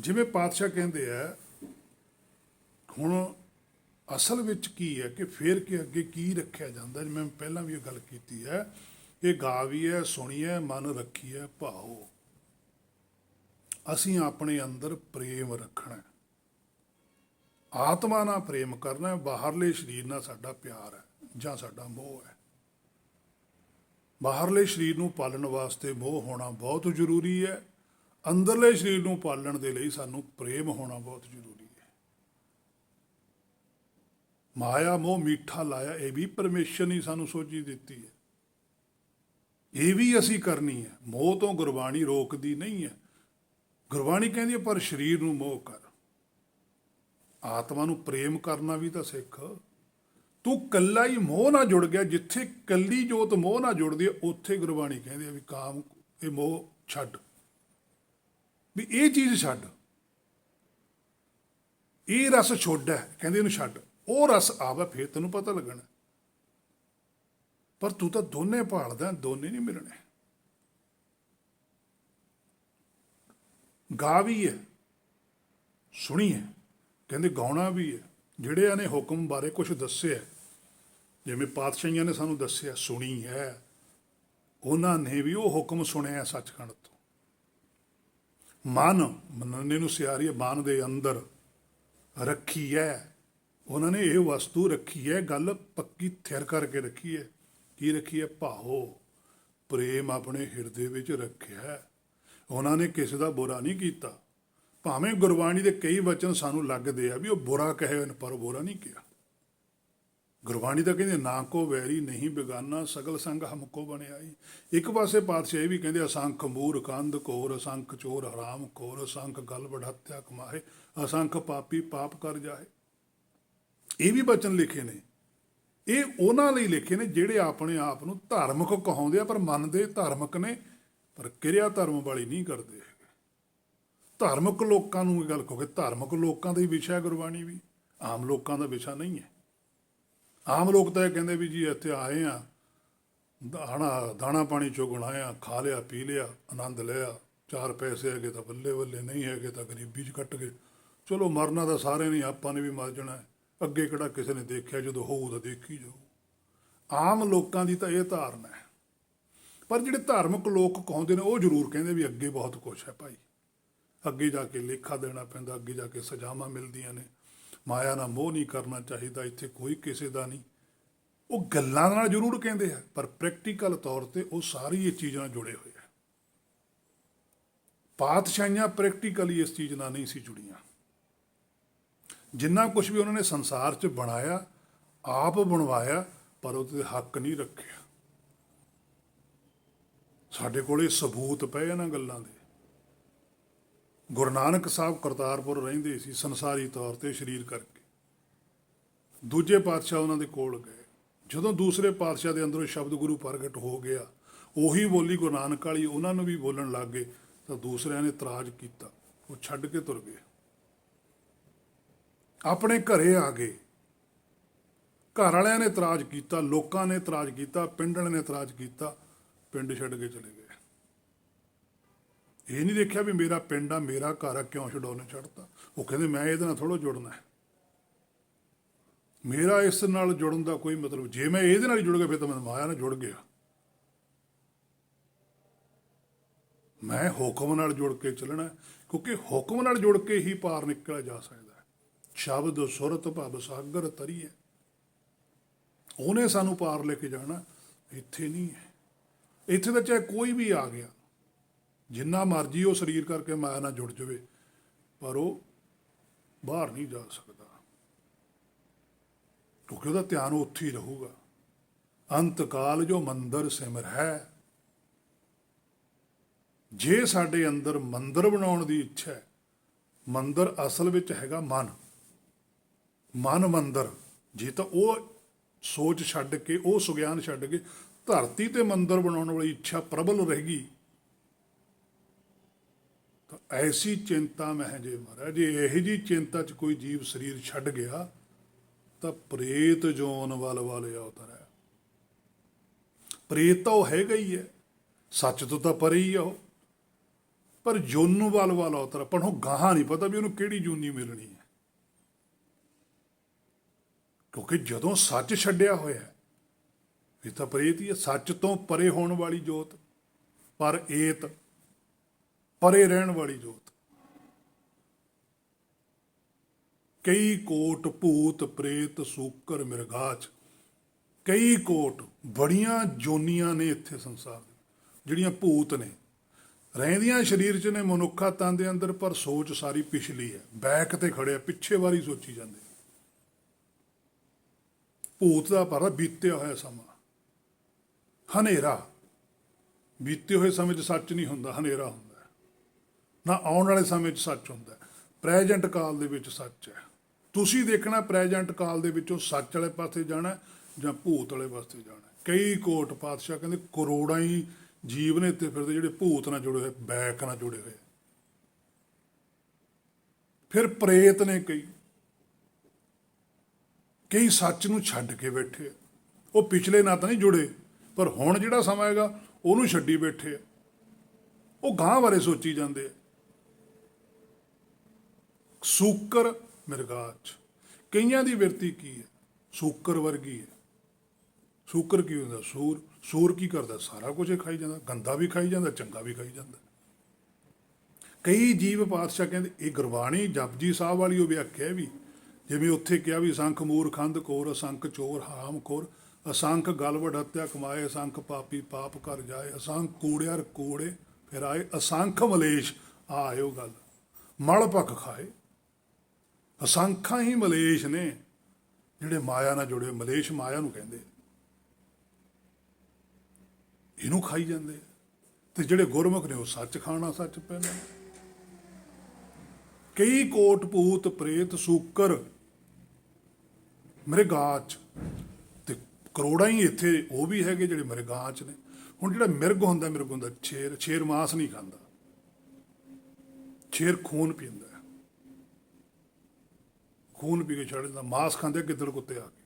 ਜਿਵੇਂ ਪਾਤਸ਼ਾਹ ਕਹਿੰਦੇ ਆ, ਹੁਣ ਅਸਲ ਵਿੱਚ ਕੀ ਹੈ ਕਿ ਫਿਰ ਕੇ ਅੱਗੇ ਕੀ ਰੱਖਿਆ ਜਾਂਦਾ। ਜਿਵੇਂ ਮੈਂ ਪਹਿਲਾਂ ਵੀ ਇਹ ਗੱਲ ਕੀਤੀ ਹੈ, ਇਹ ਗਾਵੀਐ ਸੁਣੀਐ ਮਨ ਰੱਖੀਐ ਭਾਓ। ਅਸੀਂ ਆਪਣੇ ਅੰਦਰ ਪ੍ਰੇਮ ਰੱਖਣਾ, ਆਤਮਾ ਨਾਲ ਪ੍ਰੇਮ ਕਰਨਾ, ਬਾਹਰਲੇ ਸਰੀਰ ਨਾਲ ਸਾਡਾ ਪਿਆਰ ਹੈ ਜਾਂ ਸਾਡਾ ਮੋਹ ਹੈ। ਬਾਹਰਲੇ ਸਰੀਰ ਨੂੰ ਪਾਲਣ ਵਾਸਤੇ ਮੋਹ ਹੋਣਾ ਬਹੁਤ ਜ਼ਰੂਰੀ ਹੈ, ਅੰਦਰਲੇ ਸਰੀਰ ਨੂੰ ਪਾਲਣ ਦੇ ਲਈ ਸਾਨੂੰ ਪ੍ਰੇਮ ਹੋਣਾ ਬਹੁਤ ਜ਼ਰੂਰੀ ਹੈ। ਮਾਇਆ ਮੋਹ ਮੀਠਾ ਲਾਇਆ, ਇਹ ਵੀ ਪਰਮੇਸ਼ਰ ਨੇ ਸਾਨੂੰ ਸੋਝੀ ਦਿੱਤੀ ਹੈ, ਇਹ ਵੀ ਅਸੀਂ ਕਰਨੀ ਹੈ। ਮੋਹ ਤੋਂ ਗੁਰਬਾਣੀ ਰੋਕਦੀ ਨਹੀਂ ਹੈ। ਗੁਰਬਾਣੀ ਕਹਿੰਦੀ ਹੈ ਪਰ ਸਰੀਰ ਨੂੰ ਮੋਹ ਕਰ, ਆਤਮਾ ਨੂੰ ਪ੍ਰੇਮ ਕਰਨਾ ਵੀ ਤਾਂ ਸਿੱਖ। ਤੂੰ ਕੱਲਾ ਹੀ ਮੋਹ ਨਾਲ ਜੁੜ ਗਿਆ, ਜਿੱਥੇ ਕੱਲੀ ਜੋਤ ਮੋਹ ਨਾਲ ਜੁੜਦੀ ਹੈ ਉੱਥੇ ਗੁਰਬਾਣੀ ਕਹਿੰਦੀ ਹੈ ਵੀ ਕਾਮ ਇਹ ਮੋਹ ਛੱਡ, ਵੀ ਇਹ ਚੀਜ਼ ਛੱਡ, ਇਹ ਰਸ ਛੋੜ ਹੈ, ਕਹਿੰਦੇ ਇਹਨੂੰ ਛੱਡ। ਉਹ ਰਸ ਆਵੇ ਫਿਰ ਤੈਨੂੰ ਪਤਾ ਲੱਗਣਾ। ਪਰ ਤੂੰ ਤਾਂ ਦੋਨੇ ਭਾਲਦਾ, ਦੋਨੇ ਨਹੀਂ ਮਿਲਣੇ। ਗਾ ਵੀ ਹੈ, ਸੁਣੀ ਹੈ, ਕਹਿੰਦੇ ਗਾਉਣਾ ਵੀ ਹੈ। ਜਿਹੜਿਆਂ ਨੇ ਹੁਕਮ ਬਾਰੇ ਕੁਝ ਦੱਸਿਆ, ਜਿਵੇਂ ਪਾਤਸ਼ਾਹੀਆਂ ਨੇ ਸਾਨੂੰ ਦੱਸਿਆ, ਸੁਣੀ ਹੈ, ਉਹਨਾਂ ਨੇ ਵੀ ਉਹ ਹੁਕਮ ਸੁਣਿਆ ਸੱਚਖੰਡ ਤੋਂ। ਮਨ ਮੰਨਣੇ ਨੂੰ ਸਿਆਰੀ ਹੈ, ਮਨ ਦੇ ਅੰਦਰ ਰੱਖੀ ਹੈ, ਉਹਨਾਂ ਨੇ ਇਹ ਵਸਤੂ ਰੱਖੀ ਹੈ, ਗੱਲ ਪੱਕੀ ਥਿਰ ਕਰਕੇ ਰੱਖੀ ਹੈ। ਕੀ ਰੱਖੀ ਹੈ? ਭਾਓ, ਪ੍ਰੇਮ ਆਪਣੇ ਹਿਰਦੇ ਵਿੱਚ ਰੱਖਿਆ। ਉਹਨਾਂ ਨੇ ਕਿਸੇ ਦਾ ਬੁਰਾ ਨਹੀਂ ਕੀਤਾ। ਭਾਵੇਂ ਗੁਰਬਾਣੀ ਦੇ ਕਈ ਵਚਨ ਸਾਨੂੰ ਲੱਗਦੇ ਆ ਵੀ ਉਹ ਬੁਰਾ ਕਹੇ, ਪਰ ਬੁਰਾ ਨਹੀਂ ਕਿਹਾ। ਗੁਰਬਾਣੀ ਤਾਂ ਕਹਿੰਦੇ ਨਾ ਕੋ ਵੈਰੀ ਨਹੀਂ ਬੇਗਾਨਾ, ਸਗਲ ਸੰਗ ਹਮਕੋ ਬਣਿਆਈ। ਇੱਕ ਪਾਸੇ ਪਾਤਸ਼ਾਹ ਇਹ ਵੀ ਕਹਿੰਦੇ ਅਸੰਖ ਮੂਰ ਕੰਧ ਘੋਰ, ਅਸੰਖ ਚੋਰ ਹਰਾਮ ਖੋਰ, ਅਸੰਖ ਗਲ ਬੜਹੱਤਿਆ ਕਮਾਏ, ਅਸੰਖ ਪਾਪੀ ਪਾਪ ਕਰ ਜਾਏ। ਇਹ ਵੀ ਬਚਨ ਲਿਖੇ ਨੇ, ਇਹ ਉਹਨਾਂ ਲਈ ਲਿਖੇ ਨੇ ਜਿਹੜੇ ਆਪਣੇ ਆਪ ਨੂੰ ਧਾਰਮਿਕ ਕਹਾਉਂਦੇ ਆ, ਪਰ ਮੰਨਦੇ ਧਾਰਮਿਕ ਨੇ, ਪਰ ਕਿਰਿਆ ਧਰਮ ਵਾਲੀ ਨਹੀਂ ਕਰਦੇ ਹੈਗੇ। ਧਾਰਮਿਕ ਲੋਕਾਂ ਨੂੰ ਇਹ ਗੱਲ ਕਹੋਗੇ, ਧਾਰਮਿਕ ਲੋਕਾਂ ਦਾ ਹੀ ਵਿਸ਼ਾ ਹੈ ਗੁਰਬਾਣੀ ਵੀ, ਆਮ ਲੋਕਾਂ ਦਾ ਵਿਸ਼ਾ ਨਹੀਂ ਹੈ। ਆਮ ਲੋਕ ਤਾਂ ਇਹ ਕਹਿੰਦੇ ਵੀ ਜੀ ਇੱਥੇ ਆਏ ਆ, ਦਾਣਾ ਪਾਣੀ ਚੁਗਣ ਆਏ ਆ, ਖਾ ਲਿਆ ਪੀ ਲਿਆ, ਆਨੰਦ ਲਿਆ, 4 ਪੈਸੇ ਹੈਗੇ ਤਾਂ ਬੱਲੇ ਬੱਲੇ, ਨਹੀਂ ਹੈਗੇ ਤਾਂ ਗਰੀਬੀ 'ਚ ਕੱਟ ਗਏ। ਚਲੋ ਮਰਨਾ ਤਾਂ ਸਾਰਿਆਂ ਨੇ, ਆਪਾਂ ਨੇ ਵੀ ਮਰ ਜਾਣਾ, ਅੱਗੇ ਕਿਹੜਾ ਕਿਸੇ ਨੇ ਦੇਖਿਆ, ਜਦੋਂ ਹੋਊ ਤਾਂ ਦੇਖੀ ਜਾਊ। ਆਮ ਲੋਕਾਂ ਦੀ ਤਾਂ ਇਹ ਧਾਰਨਾ ਹੈ। ਪਰ ਜਿਹੜੇ ਧਾਰਮਿਕ ਲੋਕ ਕਹਾਉਂਦੇ ਨੇ ਉਹ ਜ਼ਰੂਰ ਕਹਿੰਦੇ ਵੀ ਅੱਗੇ ਬਹੁਤ ਕੁਛ ਹੈ ਭਾਈ, ਅੱਗੇ ਜਾ ਕੇ ਲੇਖਾ ਦੇਣਾ ਪੈਂਦਾ, ਅੱਗੇ ਜਾ ਕੇ ਸਜ਼ਾਵਾਂ ਮਿਲਦੀਆਂ ਨੇ, ਮਾਇਆ ਨਾਲ ਮੋਹ ਨਹੀਂ ਕਰਨਾ ਚਾਹੀਦਾ, ਇੱਥੇ ਕੋਈ ਕਿਸੇ ਦਾ ਨਹੀਂ। ਉਹ ਗੱਲਾਂ ਨਾਲ ਜ਼ਰੂਰ ਕਹਿੰਦੇ ਆ, ਪਰ ਪ੍ਰੈਕਟੀਕਲ ਤੌਰ ਤੇ ਉਹ ਸਾਰੀ ਇਹ ਚੀਜ਼ ਨਾਲ ਜੁੜੇ ਹੋਏ ਆ। ਪਾਤਸ਼ਾਹੀਆਂ ਪ੍ਰੈਕਟੀਕਲੀ ਇਸ ਚੀਜ਼ ਨਾਲ ਨਹੀਂ ਸੀ ਜੁੜੀਆਂ। ਜਿੰਨਾ ਕੁਛ ਵੀ ਉਹਨਾਂ ਨੇ ਸੰਸਾਰ 'ਚ ਬਣਾਇਆ, ਆਪ ਬਣਵਾਇਆ, ਪਰ ਉਹਦੇ ਹੱਕ ਨਹੀਂ ਰੱਖਿਆ। ਸਾਡੇ ਕੋਲੇ ਸਬੂਤ ਪਏ ਇਹਨਾਂ ਗੱਲਾਂ ਦੇ। ਗੁਰੂ ਨਾਨਕ ਸਾਹਿਬ ਕਰਤਾਰਪੁਰ ਰਹਿੰਦੇ ਸੀ ਸੰਸਾਰੀ ਤੌਰ ਤੇ ਸਰੀਰ ਕਰਕੇ। ਦੂਜੇ ਪਾਤਸ਼ਾਹ ਉਹਨਾਂ ਦੇ ਕੋਲ ਗਏ। ਜਦੋਂ ਦੂਸਰੇ ਪਾਤਸ਼ਾਹ ਦੇ ਅੰਦਰੋਂ ਸ਼ਬਦ ਗੁਰੂ ਪ੍ਰਗਟ ਹੋ ਗਿਆ, ਉਹੀ ਬੋਲੀ ਗੁਰੂ ਨਾਨਕ ਵਾਲੀ ਉਹਨਾਂ ਨੂੰ ਵੀ ਬੋਲਣ ਲੱਗ ਗਏ, ਤਾਂ ਦੂਸਰਿਆਂ ਨੇ ਇਤਰਾਜ਼ ਕੀਤਾ, ਉਹ ਛੱਡ ਕੇ ਤੁਰ ਗਏ, ਆਪਣੇ ਘਰੇ ਆ ਗਏ। ਘਰ ਵਾਲਿਆਂ ਨੇ ਇਤਰਾਜ਼ ਕੀਤਾ, ਲੋਕਾਂ ਨੇ ਇਤਰਾਜ਼ ਕੀਤਾ, ਪਿੰਡ ਵਾਲਿਆਂ ਨੇ ਇਤਰਾਜ਼ ਕੀਤਾ, ਪਿੰਡ ਛੱਡ ਕੇ ਚਲੇ ਗਏ। ਇਹ ਨਹੀਂ ਦੇਖਿਆ ਵੀ ਮੇਰਾ ਪਿੰਡ ਆ, ਮੇਰਾ ਘਰ ਆ, ਕਿਉਂ ਛਡਾਉਣੇ ਛੱਡਤਾ। ਉਹ ਕਹਿੰਦੇ ਮੈਂ ਇਹਦੇ ਨਾਲ ਥੋੜ੍ਹਾ ਜੁੜਨਾ ਹੈ, ਮੇਰਾ ਇਸ ਨਾਲ ਜੁੜਨ ਦਾ ਕੋਈ ਮਤਲਬ, ਜੇ ਮੈਂ ਇਹਦੇ ਨਾਲ ਜੁੜ ਗਿਆ ਫਿਰ ਤਾਂ ਮੈਂ ਮਾਇਆ ਨਾਲ ਜੁੜ ਗਿਆ। ਮੈਂ ਹੁਕਮ ਨਾਲ ਜੁੜ ਕੇ ਚੱਲਣਾ, ਕਿਉਂਕਿ ਹੁਕਮ ਨਾਲ ਜੁੜ ਕੇ ਹੀ ਪਾਰ ਨਿਕਲਿਆ ਜਾ ਸਕਦਾ ਹੈ। ਸ਼ਬਦ ਸੁਰਤ ਭਵ ਸਾਗਰ ਤਰੀਏ, ਉਹਨੇ ਸਾਨੂੰ ਪਾਰ ਲੈ ਕੇ ਜਾਣਾ, ਇੱਥੇ ਨਹੀਂ ਹੈ। ਇੱਥੇ ਤਾਂ ਚਾਹੇ ਕੋਈ ਵੀ ਆ ਗਿਆ, ਜਿੰਨਾ ਮਰਜ਼ੀ ਉਹ ਸਰੀਰ ਕਰਕੇ ਮਾਇਆ ਨਾਲ ਜੁੜ ਜਾਵੇ, ਪਰ ਉਹ ਬਾਹਰ ਨਹੀਂ ਜਾ ਸਕਦਾ, ਕਿਉਂਕਿ ਉਹਦਾ ਧਿਆਨ ਉੱਥੇ ਹੀ ਰਹੂਗਾ। ਅੰਤ ਕਾਲ ਜੋ ਮੰਦਰ ਸਿਮਰ ਹੈ। ਜੇ ਸਾਡੇ ਅੰਦਰ ਮੰਦਰ ਬਣਾਉਣ ਦੀ ਇੱਛਾ ਹੈ, ਮੰਦਰ ਅਸਲ ਵਿੱਚ ਹੈਗਾ ਮਨ, ਮਨ ਮੰਦਰ। ਜੇ ਤਾਂ ਉਹ ਸੋਚ ਛੱਡ ਕੇ, ਉਹ ਸੁਗਿਆਨ ਛੱਡ ਕੇ ਧਰਤੀ ਤੇ ਮੰਦਰ ਬਣਾਉਣ ਵਾਲੀ ਇੱਛਾ ਪ੍ਰਬਲ ਰਹੇਗੀ, ਤਾਂ ਐਸੀ ਚਿੰਤਾ ਮੈਂ ਜੇ ਮਹਾਰਾਜ, ਜੇ ਇਹੋ ਜਿਹੀ ਚਿੰਤਾ 'ਚ ਕੋਈ ਜੀਵ ਸਰੀਰ ਛੱਡ ਗਿਆ ਤਾਂ ਪ੍ਰੇਤ ਜੋਨ ਵੱਲ ਅਵਤਰਿਆ। ਪ੍ਰੇਤ ਤਾਂ ਉਹ ਹੈਗਾ ਹੀ ਹੈ, ਸੱਚ ਤੋਂ ਤਾਂ ਪਰੇ ਹੀ ਆ ਉਹ। ਪਰ ਜੋਨੂ ਵਾਲਾ ਉਤਰ ਆਪਾਂ ਨੂੰ ਗਾਹਾਂ ਨਹੀਂ ਪਤਾ ਵੀ ਉਹਨੂੰ ਕਿਹੜੀ ਜੂਨੀ ਮਿਲਣੀ ਹੈ। ਕਿਉਂਕਿ ਜਦੋਂ ਸੱਚ ਛੱਡਿਆ ਹੋਇਆ ਇਹ ਤਾਂ ਪ੍ਰੇਤ ਹੀ ਹੈ, ਸੱਚ ਤੋਂ ਪਰੇ ਹੋਣ ਵਾਲੀ ਜੋਤ, ਪਰ ਏਤ ਪਰੇ ਰਹਿਣ ਵਾਲੀ ਜੋਤ। ਕਈ ਕੋਟ ਭੂਤ ਪ੍ਰੇਤ ਸੂਕਰ ਮਿਰਗਾਚ, ਕਈ ਕੋਟ ਬੜੀਆਂ ਜੋਨੀਆਂ ਨੇ ਇੱਥੇ ਸੰਸਾਰ ਦੇ, ਜਿਹੜੀਆਂ ਭੂਤ ਨੇ, ਰਹਿੰਦੀਆਂ ਸਰੀਰ 'ਚ ਨੇ ਮਨੁੱਖਾ ਤਨ ਦੇ ਅੰਦਰ, ਪਰ ਸੋਚ ਸਾਰੀ ਪਿਛਲੀ ਹੈ, ਬੈਕ ਤੇ ਖੜਿਆ, ਪਿੱਛੇ ਵਾਰੀ ਸੋਚੀ ਜਾਂਦੇ। ਭੂਤ ਦਾ ਪਰ ਬੀਤਿਆ ਹੋਇਆ ਸਮਾਂ, ਹਨੇਰਾ, ਬੀਤੇ ਹੋਏ ਸਮੇਂ 'ਚ ਸੱਚ ਨਹੀਂ ਹੁੰਦਾ, ਹਨੇਰਾ ਹੁੰਦਾ ਹੈ। ਨਾ ਆਉਣ ਵਾਲੇ ਸਮੇਂ 'ਚ ਸੱਚ ਹੁੰਦਾ, ਪ੍ਰੈਜੈਂਟ ਕਾਲ ਦੇ ਵਿੱਚ ਸੱਚ ਹੈ। ਤੁਸੀਂ ਦੇਖਣਾ ਪ੍ਰੈਜੈਂਟ ਕਾਲ ਦੇ ਵਿੱਚੋਂ ਸੱਚ ਵਾਲੇ ਪਾਸੇ ਜਾਣਾ ਜਾਂ ਭੂਤ ਵਾਲੇ ਪਾਸੇ ਜਾਣਾ। ਕਈ ਕੋਟ ਪਾਤਸ਼ਾਹ ਕਹਿੰਦੇ ਕਰੋੜਾਂ ਹੀ ਜੀਵ ਨੇ ਇੱਥੇ ਫਿਰਦੇ ਜਿਹੜੇ ਭੂਤ ਨਾਲ ਜੁੜੇ ਹੋਏ, ਬੈਕ ਨਾਲ ਜੁੜੇ ਹੋਏ। ਫਿਰ ਪ੍ਰੇਤ ਨੇ ਕਈ ਸੱਚ ਨੂੰ ਛੱਡ ਕੇ ਬੈਠੇ, ਉਹ ਪਿਛਲੇ ਨਾਲ ਤਾਂ ਨਹੀਂ ਜੁੜੇ, ਪਰ ਹੁਣ ਜਿਹੜਾ ਸਮਾਂ ਹੈਗਾ ਉਹਨੂੰ ਛੱਡੀ ਬੈਠੇ ਆ, ਉਹ ਗਾਂ ਬਾਰੇ ਸੋਚੀ ਜਾਂਦੇ ਆ। ਸੂਕਰ ਮਿਰਗਾਚ, ਕਈਆਂ ਦੀ ਬਿਰਤੀ ਕੀ ਹੈ, ਸੂਕਰ ਵਰਗੀ ਹੈ। ਸੂਕਰ ਕੀ ਹੁੰਦਾ? ਸੂਰ ਕੀ ਕਰਦਾ? ਸਾਰਾ ਕੁਝ ਖਾਈ ਜਾਂਦਾ, ਗੰਦਾ ਵੀ ਖਾਈ ਜਾਂਦਾ, ਚੰਗਾ ਵੀ ਖਾਈ ਜਾਂਦਾ। ਕਈ ਜੀਵ ਪਾਤਸ਼ਾਹ ਕਹਿੰਦੇ ਇਹ ਗੁਰਬਾਣੀ ਜਪਜੀ ਸਾਹਿਬ ਵਾਲੀ ਉਹ ਵਿਆਖਿਆ ਵੀ, ਜਿਵੇਂ ਉੱਥੇ ਕਿਹਾ ਵੀ ਅਸੰਖ ਮੂਰਖੰਦ ਕੋਰ, ਅਸੰਖ ਚੋਰ ਹਰਾਮ ਖੋਰ, ਅਸੰਖ ਗਲਵਡ ਹੱਤਿਆ ਕਮਾਏ, ਅਸੰਖ ਪਾਪੀ ਪਾਪ ਕਰ ਜਾਏ, ਅਸੰਖ ਕੂੜਿਆਰ ਕੂੜੇ ਫਿਰ ਆਏ, ਅਸੰਖ ਮਲੇਸ਼ ਆਇਓ ਗੱਲ ਮਲ ਭਖ ਖਾਏ। ਅਸੰਖਾਂ ਹੀ ਮਲੇਸ਼ ਨੇ ਜਿਹੜੇ ਮਾਇਆ ਨਾਲ ਜੁੜੇ, ਮਲੇਸ਼ ਮਾਇਆ ਨੂੰ ਕਹਿੰਦੇ, ਇਹਨੂੰ ਖਾਈ ਜਾਂਦੇ। ਤੇ ਜਿਹੜੇ ਗੁਰਮੁਖ ਨੇ ਉਹ ਸੱਚ ਖਾਣਾ, ਸੱਚ ਪੈਣਾ। ਕਈ ਕੋਟ ਭੂਤ ਪ੍ਰੇਤ ਸੂਕਰ ਮ੍ਰਿਗਾਚ, ਤੇ ਕਰੋੜਾਂ ਹੀ ਇੱਥੇ ਉਹ ਵੀ ਹੈਗੇ ਜਿਹੜੇ ਮ੍ਰਿਗਾਚ ਨੇ। ਹੁਣ ਜਿਹੜਾ ਮਿਰਗ ਹੁੰਦਾ ਸ਼ੇਰ, ਸ਼ੇਰ ਮਾਸ ਨਹੀਂ ਖਾਂਦਾ, ਸ਼ੇਰ ਖੂਨ ਪੀਂਦਾ, ਖੂਨ ਪੀ ਕੇ ਛੱਡ ਦਿੰਦਾ, ਮਾਸ ਖਾਂਦੇ ਗਿੱਦੜ ਕੁੱਤੇ ਆ ਕੇ।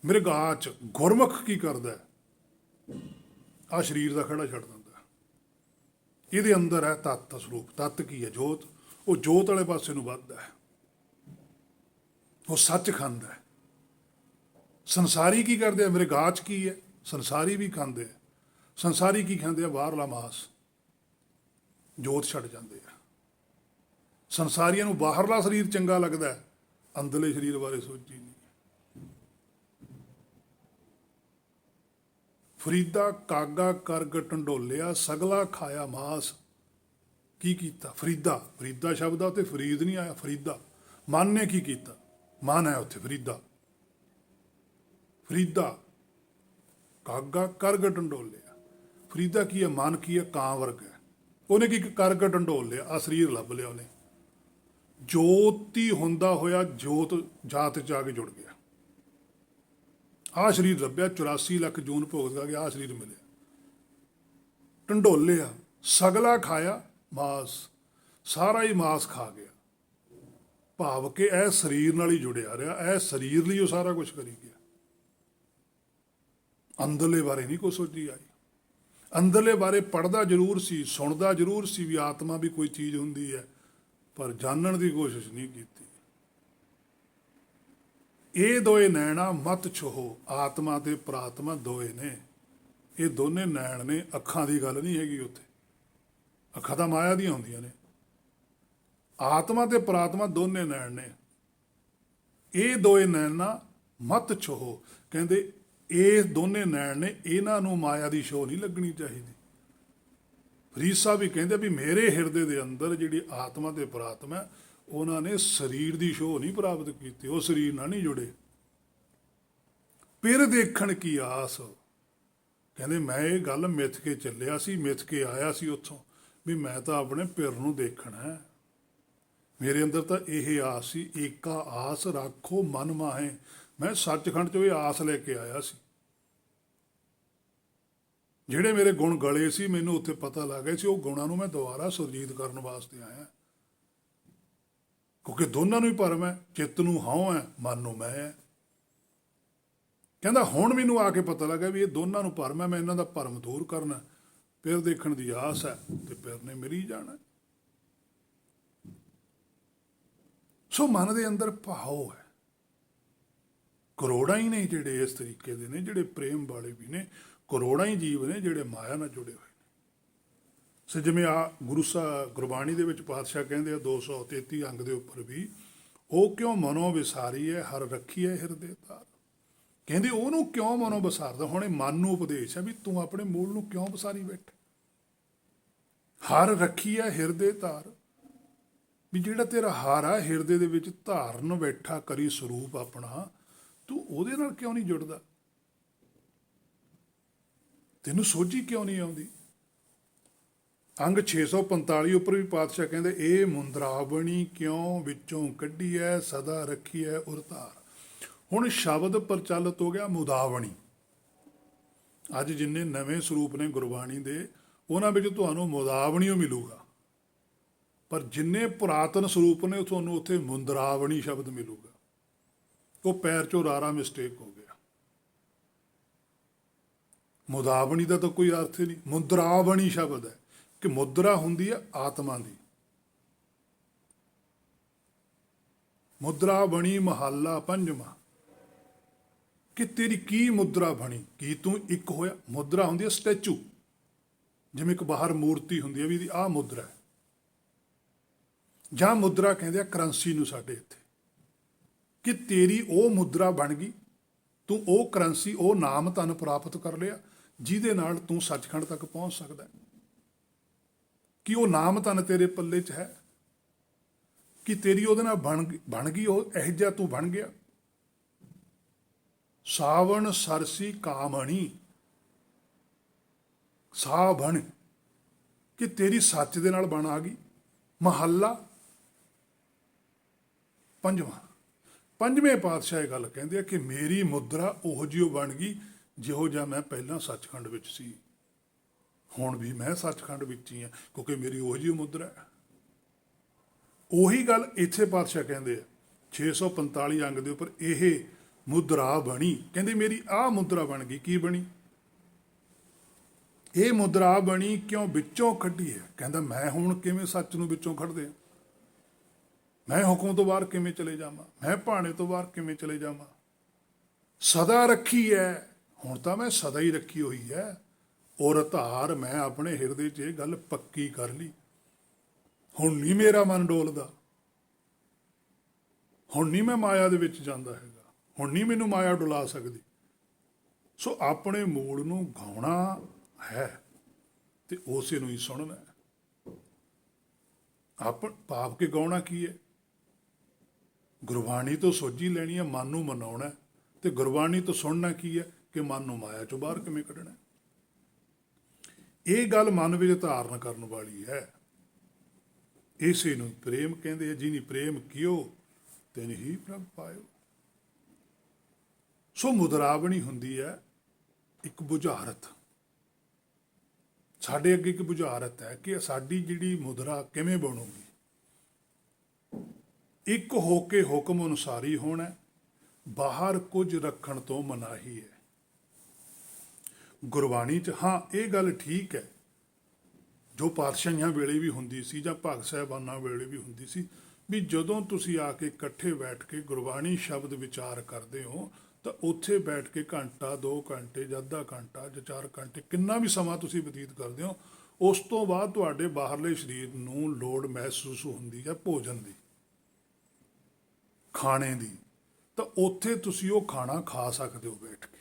ਮ੍ਰਿਗਾਚ ਗੁਰਮੁਖ ਕੀ ਕਰਦਾ? ਆ ਸਰੀਰ ਦਾ ਖੜਾ ਛੱਡ ਦਿੰਦਾ। ਇਹਦੇ ਅੰਦਰ ਹੈ ਤੱਤ ਸਰੂਪ। ਤੱਤ ਕੀ ਹੈ? ਜੋਤ। ਉਹ ਜੋਤ ਵਾਲੇ ਪਾਸੇ ਨੂੰ ਵੱਧਦਾ ਹੈ, ਉਹ ਸੱਚ ਖਾਂਦਾ ਹੈ। ਸੰਸਾਰੀ ਕੀ ਕਰਦੇ ਆ? ਮ੍ਰਿਗਾਚ ਕੀ ਹੈ? ਸੰਸਾਰੀ ਵੀ ਖਾਂਦੇ ਆ। ਸੰਸਾਰੀ ਕੀ ਖਾਂਦੇ ਆ? ਬਾਹਰਲਾ ਮਾਸ, ਜੋਤ ਛੱਡ ਜਾਂਦੇ ਆ। ਸੰਸਾਰੀਆਂ ਨੂੰ ਬਾਹਰਲਾ ਸਰੀਰ ਚੰਗਾ ਲੱਗਦਾ ਹੈ, ਅੰਦਰਲੇ ਸਰੀਰ ਬਾਰੇ ਸੋਚੀ ਨਹੀਂ। ਫਰੀਦਾ ਕਾਗਾ ਕਰਗ ਢੰਡੋਲਿਆ, ਸਗਲਾ ਖਾਇਆ ਮਾਸ। ਕੀ ਕੀਤਾ? ਫਰੀਦਾ ਸ਼ਬਦ ਆ, ਉੱਥੇ ਫਰੀਦ ਨਹੀਂ ਆਇਆ, ਫਰੀਦਾ। ਮਨ ਨੇ ਕੀ ਕੀਤਾ? ਮਨ ਹੈ ਉੱਥੇ ਫਰੀਦਾ। ਕਾਗਾ ਕਰਗ ਢੰਡੋਲਿਆ, ਫਰੀਦਾ ਕੀ ਹੈ? ਮਨ ਕੀ ਹੈ? ਕਾਂ ਵਰਗ ਹੈ। ਉਹਨੇ ਕੀ ਕਰਗ ਢੰਡੋਲ ਲਿਆ, ਆ ਸਰੀਰ ਲੱਭ ਲਿਆ ਉਹਨੇ। ਜੋਤੀ ਹੁੰਦਾ ਹੋਇਆ ਜੋਤ ਜਾਤ ਚ ਆ ਕੇ ਜੁੜ ਗਿਆ। ਆਹ ਸਰੀਰ ਲੱਭਿਆ, 84 ਲੱਖ ਜੂਨ ਭੋਗਦਾ ਗਿਆ, ਆਹ ਸਰੀਰ ਮਿਲਿਆ। ਢੰਡੋਲਿਆ, ਸਗਲਾ ਖਾਇਆ ਮਾਸ, ਸਾਰਾ ਹੀ ਮਾਸ ਖਾ ਗਿਆ। ਭਾਵ ਕਿ ਇਹ ਸਰੀਰ ਨਾਲ ਹੀ ਜੁੜਿਆ ਰਿਹਾ, ਇਹ ਸਰੀਰ ਲਈ ਉਹ ਸਾਰਾ ਕੁਝ ਕਰੀ ਗਿਆ। ਅੰਦਰਲੇ ਬਾਰੇ ਨਹੀਂ ਕੋਈ ਸੋਚੀ ਆਈ। ਅੰਦਰਲੇ ਬਾਰੇ ਪੜ੍ਹਦਾ ਜ਼ਰੂਰ ਸੀ, ਸੁਣਦਾ ਜ਼ਰੂਰ ਸੀ ਵੀ ਆਤਮਾ ਵੀ ਕੋਈ ਚੀਜ਼ ਹੁੰਦੀ ਹੈ, ਪਰ ਜਾਣਨ ਦੀ ਕੋਸ਼ਿਸ਼ ਨਹੀਂ ਕੀਤੀ। ਇਹ ਦੋਏ ਨੈਣਾ ਮਤ ਛੋਹੋ, ਆਤਮਾ ਤੇ ਪ੍ਰਾਤਮਾ ਦੋਏ ਨੇ। ਇਹ ਦੋਨੇ ਨੈਣ ਨੇ, ਅੱਖਾਂ ਦੀ ਗੱਲ ਨਹੀਂ ਹੈਗੀ ਉੱਥੇ। ਅੱਖਾਂ ਤਾਂ ਮਾਇਆ ਦੀਆਂ ਹੁੰਦੀਆਂ ਨੇ। ਆਤਮਾ ਤੇ ਪ੍ਰਾਤਮਾ ਦੋਨੇ ਨੈਣ ਨੇ। ਇਹ ਦੋਏ ਨੈਣਾ ਮਤ ਛੋਹੋ, ਕਹਿੰਦੇ ਇਹ ਦੋਨੇ ਨੈਣ ਨੇ, ਇਹਨਾਂ ਨੂੰ ਮਾਇਆ ਦੀ ਛੋਹ ਨਹੀਂ ਲੱਗਣੀ ਚਾਹੀਦੀ। ਫਰੀਦ ਸਾਹਿਬ ਵੀ ਕਹਿੰਦੇ ਵੀ ਮੇਰੇ ਹਿਰਦੇ ਦੇ ਅੰਦਰ ਜਿਹੜੀ ਆਤਮਾ ਤੇ ਪ੍ਰਾਤਮਾ, ਉਹਨਾਂ ਨੇ ਸਰੀਰ ਦੀ ਛੋਹ ਨਹੀਂ ਪ੍ਰਾਪਤ ਕੀਤੀ, ਉਹ ਸਰੀਰ ਨਾਲ ਨਹੀਂ ਜੁੜੇ। ਪਿਰ ਦੇਖਣ ਕੀ ਆਸ, ਕਹਿੰਦੇ ਮੈਂ ਇਹ ਗੱਲ ਮਿੱਥ ਕੇ ਚੱਲਿਆ ਸੀ, ਮਿੱਥ ਕੇ ਆਇਆ ਸੀ ਉੱਥੋਂ, ਵੀ ਮੈਂ ਤਾਂ ਆਪਣੇ ਪਿਰ ਨੂੰ ਦੇਖਣਾ। ਮੇਰੇ ਅੰਦਰ ਤਾਂ ਇਹ ਆਸ ਸੀ, ਏਕਾ ਆਸ ਰੱਖੋ ਮਨ ਮਾਹੇ। ਮੈਂ ਸੱਚਖੰਡ ਚੋਂ ਇਹ ਆਸ ਲੈ ਕੇ ਆਇਆ ਸੀ। ਜਿਹੜੇ ਮੇਰੇ ਗੁਣ ਗਲੇ ਸੀ, ਮੈਨੂੰ ਉੱਥੇ ਪਤਾ ਲੱਗ ਗਿਆ ਸੀ, ਉਹ ਗੁਣਾਂ ਨੂੰ ਮੈਂ ਦੁਬਾਰਾ ਸੁਰਜੀਤ ਕਰਨ ਵਾਸਤੇ ਆਇਆ। ਕਿਉਂਕਿ ਦੋਨਾਂ ਨੂੰ ਹੀ ਭਰਮ ਹੈ, ਚਿੱਤ ਨੂੰ ਹਉ ਹੈ, ਮਨ ਨੂੰ ਮੈਂ ਹੈ। ਕਹਿੰਦਾ ਹੁਣ ਮੈਨੂੰ ਆ ਕੇ ਪਤਾ ਲੱਗਾ ਵੀ ਇਹ ਦੋਨਾਂ ਨੂੰ ਭਰਮ ਹੈ, ਮੈਂ ਇਹਨਾਂ ਦਾ ਭਰਮ ਦੂਰ ਕਰਨਾ। ਫਿਰ ਦੇਖਣ ਦੀ ਆਸ ਹੈ ਤੇ ਫਿਰ ਨੇ ਮਿਲੀ ਜਾਣਾ। ਸੋ ਮਨ ਦੇ ਅੰਦਰ ਭਾਵ ਹੈ। ਕਰੋੜਾਂ ਹੀ ਨੇ ਜਿਹੜੇ ਇਸ ਤਰੀਕੇ ਦੇ ਨੇ, ਜਿਹੜੇ ਪ੍ਰੇਮ ਵਾਲੇ ਵੀ ਨੇ, ਕਰੋੜਾਂ ਹੀ ਜੀਵ ਨੇ ਜਿਹੜੇ ਮਾਇਆ ਨਾਲ ਜੁੜੇ ਹੋਏ ਨੇ। ਸੋ ਜਿਵੇਂ ਆ ਗੁਰਬਾਣੀ ਦੇ ਵਿੱਚ ਪਾਤਸ਼ਾਹ ਕਹਿੰਦੇ ਆ 233 ਅੰਗ ਦੇ ਉੱਪਰ ਵੀ, ਉਹ ਕਿਉਂ ਮਨੋਂ ਵਿਸਾਰੀ ਹੈ ਹਰ ਰੱਖੀ ਹੈ ਹਿਰਦੇ ਤਾਰ। ਕਹਿੰਦੇ ਉਹਨੂੰ ਕਿਉਂ ਮਨੋਂ ਵਿਸਾਰਦਾ? ਹੁਣ ਇਹ ਮਨ ਨੂੰ ਉਪਦੇਸ਼ ਹੈ ਵੀ ਤੂੰ ਆਪਣੇ ਮੂਲ ਨੂੰ ਕਿਉਂ ਵਿਸਾਰੀ ਬੈਠਾ। ਹਰ ਰੱਖੀ ਹੈ ਹਿਰਦੇ ਤਾਰ, ਵੀ ਜਿਹੜਾ ਤੇਰਾ ਹਾਰ ਆ ਹਿਰਦੇ ਦੇ ਵਿੱਚ ਧਾਰਨ ਬੈਠਾ ਕਰੀ ਸਰੂਪ ਆਪਣਾ, ਤੂੰ ਉਹਦੇ ਨਾਲ ਕਿਉਂ ਨਹੀਂ ਜੁੜਦਾ? ਤੈਨੂੰ ਸੋਝੀ ਕਿਉਂ ਨਹੀਂ ਆਉਂਦੀ? ਅੰਗ 645 ਉੱਪਰ ਵੀ ਪਾਤਸ਼ਾਹ ਕਹਿੰਦੇ ਇਹ ਮੁੰਦਰਾਵਣੀ ਕਿਉਂ ਵਿੱਚੋਂ ਕੱਢੀ ਹੈ ਸਦਾ ਰੱਖੀ ਹੈ ਉਰਤਾਰ। ਹੁਣ ਸ਼ਬਦ ਪ੍ਰਚਲਿਤ ਹੋ ਗਿਆ ਮੁਦਾਵਣੀ। ਅੱਜ ਜਿੰਨੇ ਨਵੇਂ ਸਰੂਪ ਨੇ ਗੁਰਬਾਣੀ ਦੇ, ਉਹਨਾਂ ਵਿੱਚ ਤੁਹਾਨੂੰ ਮੁਦਾਵਣੀ ਓ ਮਿਲੂਗਾ, ਪਰ ਜਿੰਨੇ ਪੁਰਾਤਨ ਸਰੂਪ ਨੇ ਤੁਹਾਨੂੰ ਉੱਥੇ ਮੁੰਦਰਾਵਣੀ ਸ਼ਬਦ ਮਿਲੂਗਾ। ਉਹ ਪੈਰ ਚੋਂ ਰਾਰਾ ਮਿਸਟੇਕ ਹੋ ਗਿਆ। ਮੁਦਾਵਣੀ ਦਾ ਤਾਂ ਕੋਈ ਅਰਥ ਹੀ ਨਹੀਂ, ਮੁੰਦਰਾਵਣੀ ਸ਼ਬਦ ਹੈ ਕਿ ਮੁਦਰਾ ਹੁੰਦੀ ਹੈ ਆਤਮਾ ਦੀ। ਮੁਦਰਾ ਬਣੀ ਮਹੱਲਾ ਪੰਜਵਾਂ, ਕਿ ਤੇਰੀ ਕੀ ਮੁਦਰਾ ਬਣੀ, ਕੀ ਤੂੰ ਇੱਕ ਹੋਇਆ। ਮੁਦਰਾ ਹੁੰਦੀ ਹੈ ਸਟੈਚੂ, ਜਿਵੇਂ ਇੱਕ ਬਾਹਰ ਮੂਰਤੀ ਹੁੰਦੀ ਹੈ ਵੀ ਇਹਦੀ ਆਹ ਮੁਦਰਾ ਹੈ, ਜਾਂ ਮੁਦਰਾ ਕਹਿੰਦੇ ਆ ਕਰੰਸੀ ਨੂੰ ਸਾਡੇ ਇੱਥੇ, ਕਿ ਤੇਰੀ ਉਹ ਮੁਦਰਾ ਬਣ ਗਈ, ਤੂੰ ਉਹ ਕਰੰਸੀ, ਉਹ ਨਾਮ ਧਨ ਪ੍ਰਾਪਤ ਕਰ ਲਿਆ ਜਿਹਦੇ ਨਾਲ ਤੂੰ ਸੱਚਖੰਡ ਤੱਕ ਪਹੁੰਚ ਸਕਦਾ। ਕਿ ਉਹ ਨਾਮ ਧਨ ਤੇਰੇ ਪੱਲੇ 'ਚ ਹੈ, ਕਿ ਤੇਰੀ ਉਹਦੇ ਨਾਲ ਬਣ ਗਈ, ਉਹ ਇਹੋ ਜਿਹਾ ਤੂੰ ਬਣ ਗਿਆ। ਸਾਵਣ ਸਰਸੀ ਕਾਮਣੀ, ਸਾ ਬਣ, ਕਿ ਤੇਰੀ ਸੱਚ ਦੇ ਨਾਲ ਬਣ ਆ ਗਈ। ਮਹੱਲਾ ਪੰਜਵਾਂ, ਪੰਜਵੇਂ ਪਾਤਸ਼ਾਹ ਇਹ ਗੱਲ ਕਹਿੰਦੇ ਆ ਕਿ ਮੇਰੀ ਮੁਦਰਾ ਉਹੋ ਜਿਹੀ ਬਣ ਗਈ ਜਿਹੋ ਜਿਹਾ ਮੈਂ ਪਹਿਲਾਂ ਸੱਚਖੰਡ ਵਿੱਚ ਸੀ। ਹੁਣ ਵੀ ਮੈਂ ਸੱਚਖੰਡ ਵਿੱਚ ਹੀ ਹਾਂ, ਕਿਉਂਕਿ ਮੇਰੀ ਉਹੋ ਜਿਹੀ ਮੁਦਰਾ ਹੈ। ਉਹੀ ਗੱਲ ਇੱਥੇ ਪਾਤਸ਼ਾਹ ਕਹਿੰਦੇ ਆ 645 ਅੰਗ ਦੇ ਉੱਪਰ, ਇਹ ਮੁਦਰਾ ਬਣੀ। ਕਹਿੰਦੇ ਮੇਰੀ ਆਹ ਮੁਦਰਾ ਬਣ ਗਈ। ਕੀ ਬਣੀ? ਇਹ ਮੁਦਰਾ ਬਣੀ ਕਿਉਂ ਵਿੱਚੋਂ ਕੱਢੀ ਹੈ। ਕਹਿੰਦਾ ਮੈਂ ਹੁਣ ਕਿਵੇਂ ਸੱਚ ਨੂੰ ਵਿੱਚੋਂ ਕੱਢਦੇ ਆ, ਮੈਂ ਹੁਕਮ ਤੋਂ ਬਾਹਰ ਕਿਵੇਂ ਚਲੇ ਜਾਵਾਂ, ਮੈਂ ਭਾਣੇ ਤੋਂ ਬਾਹਰ ਕਿਵੇਂ ਚਲੇ ਜਾਵਾਂ। ਸਦਾ ਰੱਖੀ ਹੈ, ਹੁਣ ਤਾਂ ਮੈਂ ਸਦਾ ਹੀ ਰੱਖੀ ਹੋਈ ਹੈ। ਔਰ ਧਾਰ, ਮੈਂ ਆਪਣੇ ਹਿਰਦੇ 'ਚ ਇਹ ਗੱਲ ਪੱਕੀ ਕਰ ਲਈ। ਹੁਣ ਨਹੀਂ ਮੇਰਾ ਮਨ ਡੋਲਦਾ, ਹੁਣ ਨਹੀਂ ਮੈਂ ਮਾਇਆ ਦੇ ਵਿੱਚ ਜਾਂਦਾ ਹੈਗਾ, ਹੁਣ ਨਹੀਂ ਮੈਨੂੰ ਮਾਇਆ ਡੁਲਾ ਸਕਦੀ। ਸੋ ਆਪਣੇ ਮੂਲ ਨੂੰ ਗਾਉਣਾ ਹੈ ਤੇ ਉਸੇ ਨੂੰ ਹੀ ਸੁਣਨਾ ਹੈ। ਭਾਵ ਕੇ ਗਾਉਣਾ ਕੀ ਹੈ? ਗੁਰਬਾਣੀ ਤੋਂ ਸੋਝੀ ਲੈਣੀ ਹੈ, ਮਨ ਨੂੰ ਮਨਾਉਣਾ, ਤੇ ਗੁਰਬਾਣੀ ਤੋਂ ਸੁਣਨਾ ਕੀ ਹੈ ਕਿ ਮਨ ਨੂੰ ਮਾਇਆ ਚੋਂ ਬਾਹਰ ਕਿਵੇਂ ਕੱਢਣਾ। ਇਹ ਗੱਲ ਮਨ ਵਿੱਚ ਧਾਰਨ ਕਰਨ ਵਾਲੀ ਹੈ। ਇਸੇ ਨੂੰ ਪ੍ਰੇਮ ਕਹਿੰਦੇ ਆ, ਜਿਹਨੀ ਪ੍ਰੇਮ ਕੀਓ ਤਿਨ ਹੀ ਪ੍ਰਭ ਪਾਇਓ। ਸੋ ਮੁਦਰਾਵਣੀ ਹੁੰਦੀ ਹੈ ਇੱਕ ਬੁਝਾਰਤ। ਸਾਡੇ ਅੱਗੇ ਇੱਕ ਬੁਝਾਰਤ ਹੈ ਕਿ ਸਾਡੀ ਜਿਹੜੀ ਮੁਦਰਾ ਕਿਵੇਂ ਬਣੂਗੀ। ਇੱਕ ਹੋ ਕੇ ਹੁਕਮ ਅਨੁਸਾਰੀ ਹੋਣਾ, ਬਾਹਰ ਕੁਝ ਰੱਖਣ ਤੋਂ ਮਨਾਹੀ ਹੈ। ਗੁਰਬਾਣੀ 'ਚ ਹਾਂ ਇਹ ਗੱਲ ਠੀਕ ਹੈ, ਜੋ ਪਾਤਸ਼ਾਹੀਆਂ ਵੇਲੇ ਵੀ ਹੁੰਦੀ ਸੀ ਜਾਂ ਭਗਤ ਸਾਹਿਬਾਨਾਂ ਵੇਲੇ ਵੀ ਹੁੰਦੀ ਸੀ, ਵੀ ਜਦੋਂ ਤੁਸੀਂ ਆ ਕੇ ਇਕੱਠੇ ਬੈਠ ਕੇ ਗੁਰਬਾਣੀ ਸ਼ਬਦ ਵਿਚਾਰ ਕਰਦੇ ਹੋ ਤਾਂ ਉੱਥੇ ਬੈਠ ਕੇ ਘੰਟਾ 2 ਘੰਟੇ ਜਾਂ ਅੱਧਾ ਘੰਟਾ ਜਾਂ 4 ਘੰਟੇ, ਕਿੰਨਾ ਵੀ ਸਮਾਂ ਤੁਸੀਂ ਬਤੀਤ ਕਰਦੇ ਹੋ, ਉਸ ਤੋਂ ਬਾਅਦ ਤੁਹਾਡੇ ਬਾਹਰਲੇ ਸਰੀਰ ਨੂੰ ਲੋੜ ਮਹਿਸੂਸ ਹੁੰਦੀ ਹੈ ਭੋਜਨ ਦੀ, ਖਾਣੇ ਦੀ, ਤਾਂ ਉੱਥੇ ਤੁਸੀਂ ਉਹ ਖਾਣਾ ਖਾ ਸਕਦੇ ਹੋ ਬੈਠ ਕੇ।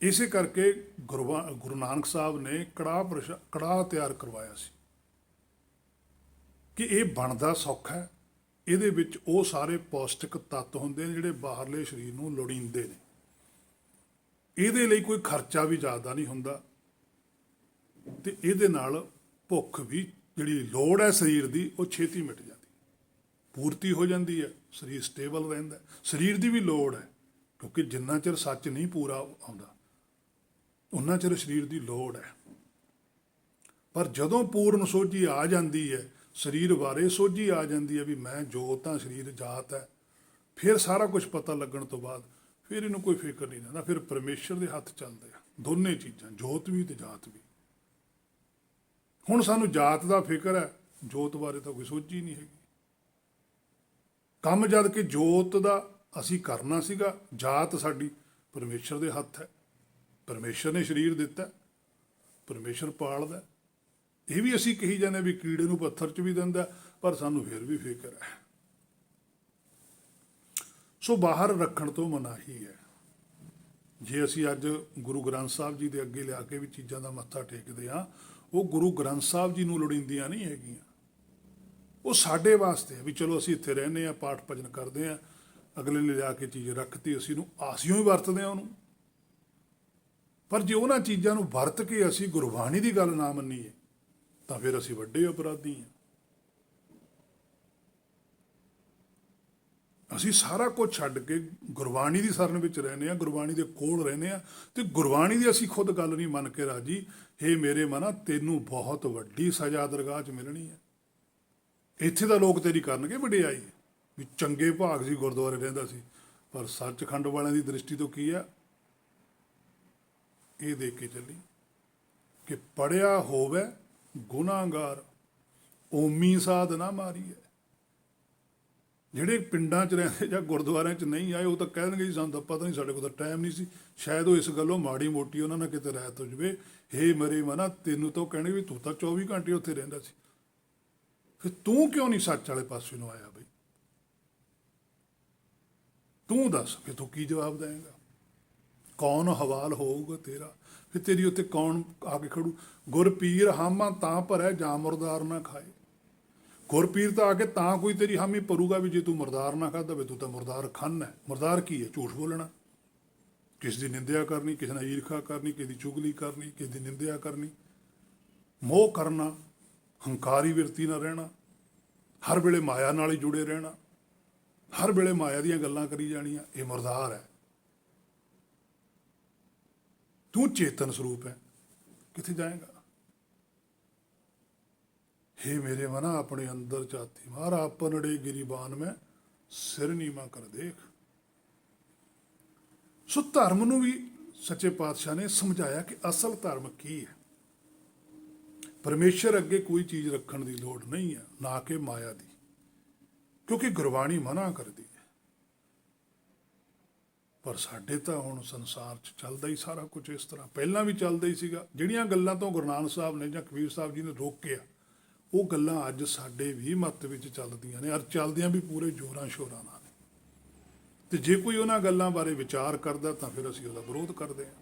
ਇਸੇ ਕਰਕੇ ਗੁਰੂ ਨਾਨਕ ਸਾਹਿਬ ਨੇ ਕੜਾਹ ਤਿਆਰ ਕਰਵਾਇਆ ਸੀ ਕਿ ਇਹ ਬਣਦਾ ਸੌਖਾ ਹੈ, ਇਹਦੇ ਵਿੱਚ ਉਹ ਸਾਰੇ ਪੌਸ਼ਟਿਕ ਤੱਤ ਹੁੰਦੇ ਨੇ ਜਿਹੜੇ ਬਾਹਰਲੇ ਸਰੀਰ ਨੂੰ ਲੋੜੀਂਦੇ ਨੇ। ਇਹਦੇ ਲਈ ਕੋਈ ਖਰਚਾ ਵੀ ਜ਼ਿਆਦਾ ਨਹੀਂ ਹੁੰਦਾ ਤੇ ਇਹਦੇ ਨਾਲ ਭੁੱਖ ਵੀ, ਜਿਹੜੀ ਲੋੜ ਹੈ ਸਰੀਰ ਦੀ, ਉਹ ਛੇਤੀ ਮਿਟ ਜਾਂਦੀ, ਪੂਰਤੀ ਹੋ ਜਾਂਦੀ ਹੈ, ਸਰੀਰ ਸਟੇਬਲ ਰਹਿੰਦਾ। ਸਰੀਰ ਦੀ ਵੀ ਲੋੜ ਹੈ, ਕਿਉਂਕਿ ਜਿੰਨਾ ਚਿਰ ਸੱਚ ਨਹੀਂ ਪੂਰਾ ਆਉਂਦਾ ਉਨਾ ਚਿਰ ਸਰੀਰ ਦੀ ਲੋੜ ਹੈ। ਪਰ ਜਦੋਂ ਪੂਰਨ ਸੋਝੀ ਆ ਜਾਂਦੀ ਹੈ, ਸਰੀਰ ਬਾਰੇ ਸੋਝੀ ਆ ਜਾਂਦੀ ਹੈ ਵੀ ਮੈਂ ਜੋਤ ਹਾਂ, ਸਰੀਰ ਜਾਤ ਹੈ, ਫਿਰ ਸਾਰਾ ਕੁਝ ਪਤਾ ਲੱਗਣ ਤੋਂ ਬਾਅਦ ਫਿਰ ਇਹਨੂੰ ਕੋਈ ਫਿਕਰ ਨਹੀਂ ਰਹਿੰਦਾ, ਫਿਰ ਪਰਮੇਸ਼ਰ ਦੇ ਹੱਥ ਚੱਲਦੇ ਆ। ਦੋਨੇ ਚੀਜ਼ਾਂ, ਜੋਤ ਵੀ ਤੇ ਜਾਤ ਵੀ। ਹੁਣ ਸਾਨੂੰ ਜਾਤ ਦਾ ਫਿਕਰ ਹੈ, ਜੋਤ ਬਾਰੇ ਤਾਂ ਕੋਈ ਸੋਚ ਹੀ ਨਹੀਂ ਹੈਗੀ। ਕੰਮ ਜਦ ਕਿ ਜੋਤ ਦਾ ਅਸੀਂ ਕਰਨਾ ਸੀਗਾ, ਜਾਤ ਸਾਡੀ ਪਰਮੇਸ਼ਰ ਦੇ ਹੱਥ ਹੈ। ਪਰਮੇਸ਼ਰ ਨੇ ਸਰੀਰ ਦਿੱਤਾ, ਪਰਮੇਸ਼ਰ ਪਾਲਦਾ। ਇਹ ਵੀ ਅਸੀਂ ਕਹੀ ਜਾਂਦੇ ਵੀ ਕੀੜੇ ਨੂੰ ਪੱਥਰ 'ਚ ਵੀ ਦਿੰਦਾ, ਪਰ ਸਾਨੂੰ ਫਿਰ ਵੀ ਫਿਕਰ ਹੈ। ਸੋ ਬਾਹਰ ਰੱਖਣ ਤੋਂ ਮਨਾਹੀ ਹੈ। ਜੇ ਅਸੀਂ ਅੱਜ ਗੁਰੂ ਗ੍ਰੰਥ ਸਾਹਿਬ ਜੀ ਦੇ ਅੱਗੇ ਲਿਆ ਕੇ ਵੀ ਚੀਜ਼ਾਂ ਦਾ ਮੱਥਾ ਟੇਕਦੇ ਹਾਂ, ਉਹ ਗੁਰੂ ਗ੍ਰੰਥ ਸਾਹਿਬ ਜੀ ਨੂੰ ਲੋੜੀਂਦੀਆਂ ਨਹੀਂ ਹੈਗੀਆਂ। ਉਹ ਸਾਡੇ ਵਾਸਤੇ ਵੀ ਚਲੋ ਅਸੀਂ ਇੱਥੇ ਰਹਿੰਦੇ ਹਾਂ, ਪਾਠ ਭਜਨ ਕਰਦੇ ਹਾਂ, ਅਗਲੇ ਨੇ ਲਿਆ ਕੇ ਚੀਜ਼ ਰੱਖਤੀ, ਅਸੀਂ ਨੂੰ ਆਸਿਓਂ ਹੀ ਵਰਤਦੇ ਹਾਂ ਉਹਨੂੰ। ਪਰ ਜੇ ਉਹਨਾਂ ਚੀਜ਼ਾਂ ਨੂੰ ਵਰਤ ਕੇ ਅਸੀਂ ਗੁਰਬਾਣੀ ਦੀ ਗੱਲ ਨਾ ਮੰਨੀਏ ਤਾਂ ਫਿਰ ਅਸੀਂ ਵੱਡੇ ਅਪਰਾਧੀ ਹਾਂ। ਅਸੀਂ ਸਾਰਾ ਕੁਝ ਛੱਡ ਕੇ ਗੁਰਬਾਣੀ ਦੀ ਸ਼ਰਨ ਵਿੱਚ ਰਹਿੰਦੇ ਹਾਂ, ਗੁਰਬਾਣੀ ਦੇ ਕੋਲ ਰਹਿੰਦੇ ਹਾਂ, ਤੇ ਗੁਰਬਾਣੀ ਦੀ ਅਸੀਂ ਖੁਦ ਗੱਲ ਨਹੀਂ ਮੰਨ ਕੇ ਰਾਜੀ। ਹੇ ਮੇਰੇ ਮਨਾ, ਤੈਨੂੰ ਬਹੁਤ ਵੱਡੀ ਸਜ਼ਾ ਦਰਗਾਹ 'ਚ ਮਿਲਣੀ ਹੈ। ਇੱਥੇ ਤਾਂ ਲੋਕ ਤੇਰੀ ਕਰਨਗੇ ਵਡਿਆਈ ਵੀ ਚੰਗੇ ਭਾਗ ਸੀ, ਗੁਰਦੁਆਰੇ ਰਹਿੰਦਾ ਸੀ, ਪਰ ਸੱਚਖੰਡ ਵਾਲਿਆਂ ਦੀ ਦ੍ਰਿਸ਼ਟੀ ਤੋਂ ਕੀ ਆ, ਇਹ ਦੇਖ ਕੇ ਚੱਲੀ ਕਿ ਪੜਿਆ ਹੋਵੇ ਗੁਨਾਹਗਾਰ, ਓਮੀ ਸਾਧ ਨਾ ਮਾਰੀਏ। ਜਿਹੜੇ ਪਿੰਡਾਂ 'ਚ ਰਹਿੰਦੇ ਜਾਂ ਗੁਰਦੁਆਰਿਆਂ 'ਚ ਨਹੀਂ ਆਏ, ਉਹ ਤਾਂ ਕਹਿਣਗੇ ਜੀ ਸਾਨੂੰ ਤਾਂ ਪਤਾ ਨਹੀਂ, ਸਾਡੇ ਕੋਲ ਤਾਂ ਟਾਈਮ ਨਹੀਂ ਸੀ। ਸ਼ਾਇਦ ਉਹ ਇਸ ਗੱਲੋਂ ਮਾੜੀ ਮੋਟੀ ਉਹਨਾਂ ਨਾਲ ਕਿਤੇ ਰਹਿਤ ਹੋ ਜਾਵੇ। ਹੇ ਮੇਰੇ ਮਨਾ, ਤੈਨੂੰ ਤਾਂ ਕਹਿਣਗੇ ਵੀ ਤੂੰ ਤਾਂ 24 ਘੰਟੇ ਉੱਥੇ ਰਹਿੰਦਾ ਸੀ, ਫਿਰ ਤੂੰ ਕਿਉਂ ਨਹੀਂ ਸੱਚ ਵਾਲੇ ਪਾਸੇ ਨੂੰ ਆਇਆ ਬਈ? ਤੂੰ ਦੱਸ ਕਿ ਤੂੰ ਕੀ ਜਵਾਬ ਦੇਵੇਂਗਾ? ਕੌਣ ਹਵਾਲ ਹੋਊਗਾ ਤੇਰਾ? ਫਿਰ ਤੇਰੀ ਉੱਤੇ ਕੌਣ ਆ ਕੇ ਖੜੂ? ਗੁਰਪੀਰ ਹਾਮਾ ਤਾਂ ਭਰੈ ਜਾਂ ਮੁਰਦਾਰ ਨਾ ਖਾਏ। ਗੁਰਪੀਰ ਤਾਂ ਆ ਕੇ ਤਾਂ ਕੋਈ ਤੇਰੀ ਹਾਮੀ ਭਰੂਗਾ ਵੀ ਜੇ ਤੂੰ ਮੁਰਦਾਰ ਨਾ ਖਾਧਾ ਵੇ, ਤੂੰ ਤਾਂ ਮੁਰਦਾਰ ਖਾਨਾ ਹੈ। ਮੁਰਦਾਰ ਕੀ ਹੈ? ਝੂਠ ਬੋਲਣਾ, ਕਿਸ ਦੀ ਨਿੰਦਿਆ ਕਰਨੀ, ਕਿਸੇ ਨਾਲ ਈਰਖਾ ਕਰਨੀ, ਕਿਸੇ ਦੀ ਚੁਗਲੀ ਕਰਨੀ, ਕਿਸੇ ਦੀ ਨਿੰਦਿਆ ਕਰਨੀ, ਮੋਹ ਕਰਨਾ, ਹੰਕਾਰੀ ਵਿਰਤੀ ਨਾਲ ਰਹਿਣਾ, ਹਰ ਵੇਲੇ ਮਾਇਆ ਨਾਲ ਹੀ ਜੁੜੇ ਰਹਿਣਾ, ਹਰ ਵੇਲੇ ਮਾਇਆ ਦੀਆਂ ਗੱਲਾਂ ਕਰੀ ਜਾਣੀਆਂ। ਇਹ ਮੁਰਦਾਰ ਹੈ। ਤੂੰ ਚੇਤਨ ਸਰੂਪ ਹੈ, ਕਿੱਥੇ ਜਾਏਗਾ? हे मेरे मना, अपने अंदर चाहती मार, आपनड़े गिरीबान में सिर नीमा कर देख। सो धर्म ਨੂੰ ਵੀ ਸੱਚੇ ਪਾਤਸ਼ਾਹ ਨੇ ਸਮਝਾਇਆ ਕਿ ਅਸਲ ਧਰਮ ਕੀ ਹੈ। ਪਰਮੇਸ਼ਰ ਅੱਗੇ ਕੋਈ ਚੀਜ਼ ਰੱਖਣ ਦੀ ਲੋੜ ਨਹੀਂ ਹੈ, ਨਾ ਕਿ ਮਾਇਆ ਦੀ, ਕਿਉਂਕਿ ਗੁਰਬਾਣੀ ਮਨਾ ਕਰਦੀ ਹੈ। ਪਰ ਸਾਡੇ ਤਾਂ ਹੁਣ ਸੰਸਾਰ 'ਚ ਚੱਲਦਾ ਹੀ ਸਾਰਾ ਕੁਝ ਇਸ ਤਰ੍ਹਾਂ, ਪਹਿਲਾਂ ਵੀ ਚੱਲਦਾ ਹੀ ਸੀਗਾ। ਜਿਹੜੀਆਂ ਗੱਲਾਂ ਤੋਂ ਗੁਰੂ ਨਾਨਕ ਸਾਹਿਬ ਨੇ ਜਾਂ ਕਬੀਰ ਸਾਹਿਬ ਜੀ ਨੇ ਰੋਕਿਆ, ਉਹ ਗੱਲਾਂ ਅੱਜ ਸਾਡੇ ਵੀ ਮੱਤ ਵਿੱਚ ਚੱਲਦੀਆਂ ਨੇ, ਔਰ ਚੱਲਦੀਆਂ ਵੀ ਪੂਰੇ ਜ਼ੋਰਾਂ ਸ਼ੋਰਾਂ ਨਾਲ। ਤੇ ਜੇ ਕੋਈ ਉਹਨਾਂ ਗੱਲਾਂ ਬਾਰੇ ਵਿਚਾਰ ਕਰਦਾ ਤਾਂ ਫਿਰ ਅਸੀਂ ਉਹਦਾ ਵਿਰੋਧ ਕਰਦੇ ਹਾਂ।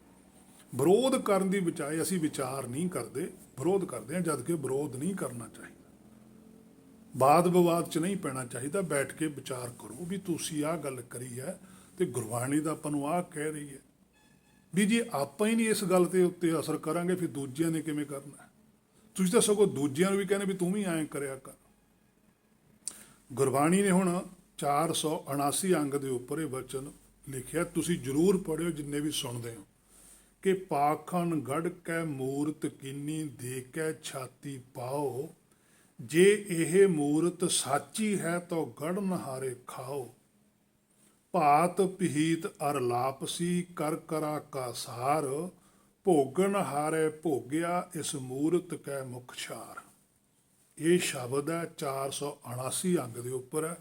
ਵਿਰੋਧ ਕਰਨ ਦੀ ਬਜਾਏ ਅਸੀਂ ਵਿਚਾਰ ਨਹੀਂ ਕਰਦੇ, ਵਿਰੋਧ ਕਰਦੇ ਹਾਂ, ਜਦ ਕਿ ਵਿਰੋਧ ਨਹੀਂ ਕਰਨਾ ਚਾਹੀਦਾ। ਵਾਦ ਵਿਵਾਦ 'ਚ ਨਹੀਂ ਪੈਣਾ ਚਾਹੀਦਾ। ਬੈਠ ਕੇ ਵਿਚਾਰ ਕਰੋ ਵੀ ਤੁਸੀਂ ਆਹ ਗੱਲ ਕਰੀ ਹੈ ਤੇ ਗੁਰਬਾਣੀ ਦਾ ਆਪਾਂ ਨੂੰ ਆਹ ਕਹਿ ਰਹੀ ਹੈ, ਵੀ ਜੇ ਆਪਾਂ ਹੀ ਨਹੀਂ ਇਸ ਗੱਲ ਦੇ ਉੱਤੇ ਅਸਰ ਕਰਾਂਗੇ ਫਿਰ ਦੂਜਿਆਂ ਨੇ ਕਿਵੇਂ ਕਰਨਾ? ਤੁਸੀਂ ਤਾਂ ਸਗੋਂ ਦੂਜਿਆਂ ਨੂੰ ਵੀ ਕਹਿੰਦੇ ਵੀ ਤੂੰ ਵੀ ਐਂ ਕਰਿਆ ਕਰ। ਗੁਰਬਾਣੀ ਨੇ ਹੁਣ 479 ਅੰਗ ਦੇ ਉੱਪਰ ਇਹ ਵਚਨ ਲਿਖਿਆ, ਤੁਸੀਂ ਜ਼ਰੂਰ ਪੜ੍ਹਿਓ ਜਿੰਨੇ ਵੀ ਸੁਣਦੇ ਹੋ, ਕਿ ਪਾਖਣ ਗੜ ਕੈ ਮੂਰਤ ਕੀਨੀ ਦੇ ਕੈ ਛਾਤੀ ਪਾਓ, ਜੇ ਇਹ ਮੂਰਤ ਸਾਚੀ ਹੈ ਤਾਂ ਗੜ ਨਹਾਰੇ ਖਾਓ। ਭਾਤ ਪਹੀਤ ਅਰ ਲਾਪਸੀ ਕਰ ਕਰਾ ਕਾ ਸਾਰ, ਭੋਗਣ ਹਾਰੇ ਭੋਗਿਆ ਇਸ ਮੂਰਤ ਕੈ ਮੁਖਸ਼ਾਰ। ਇਹ ਸ਼ਬਦ ਹੈ 479 ਅੰਗ ਦੇ ਉੱਪਰ ਹੈ।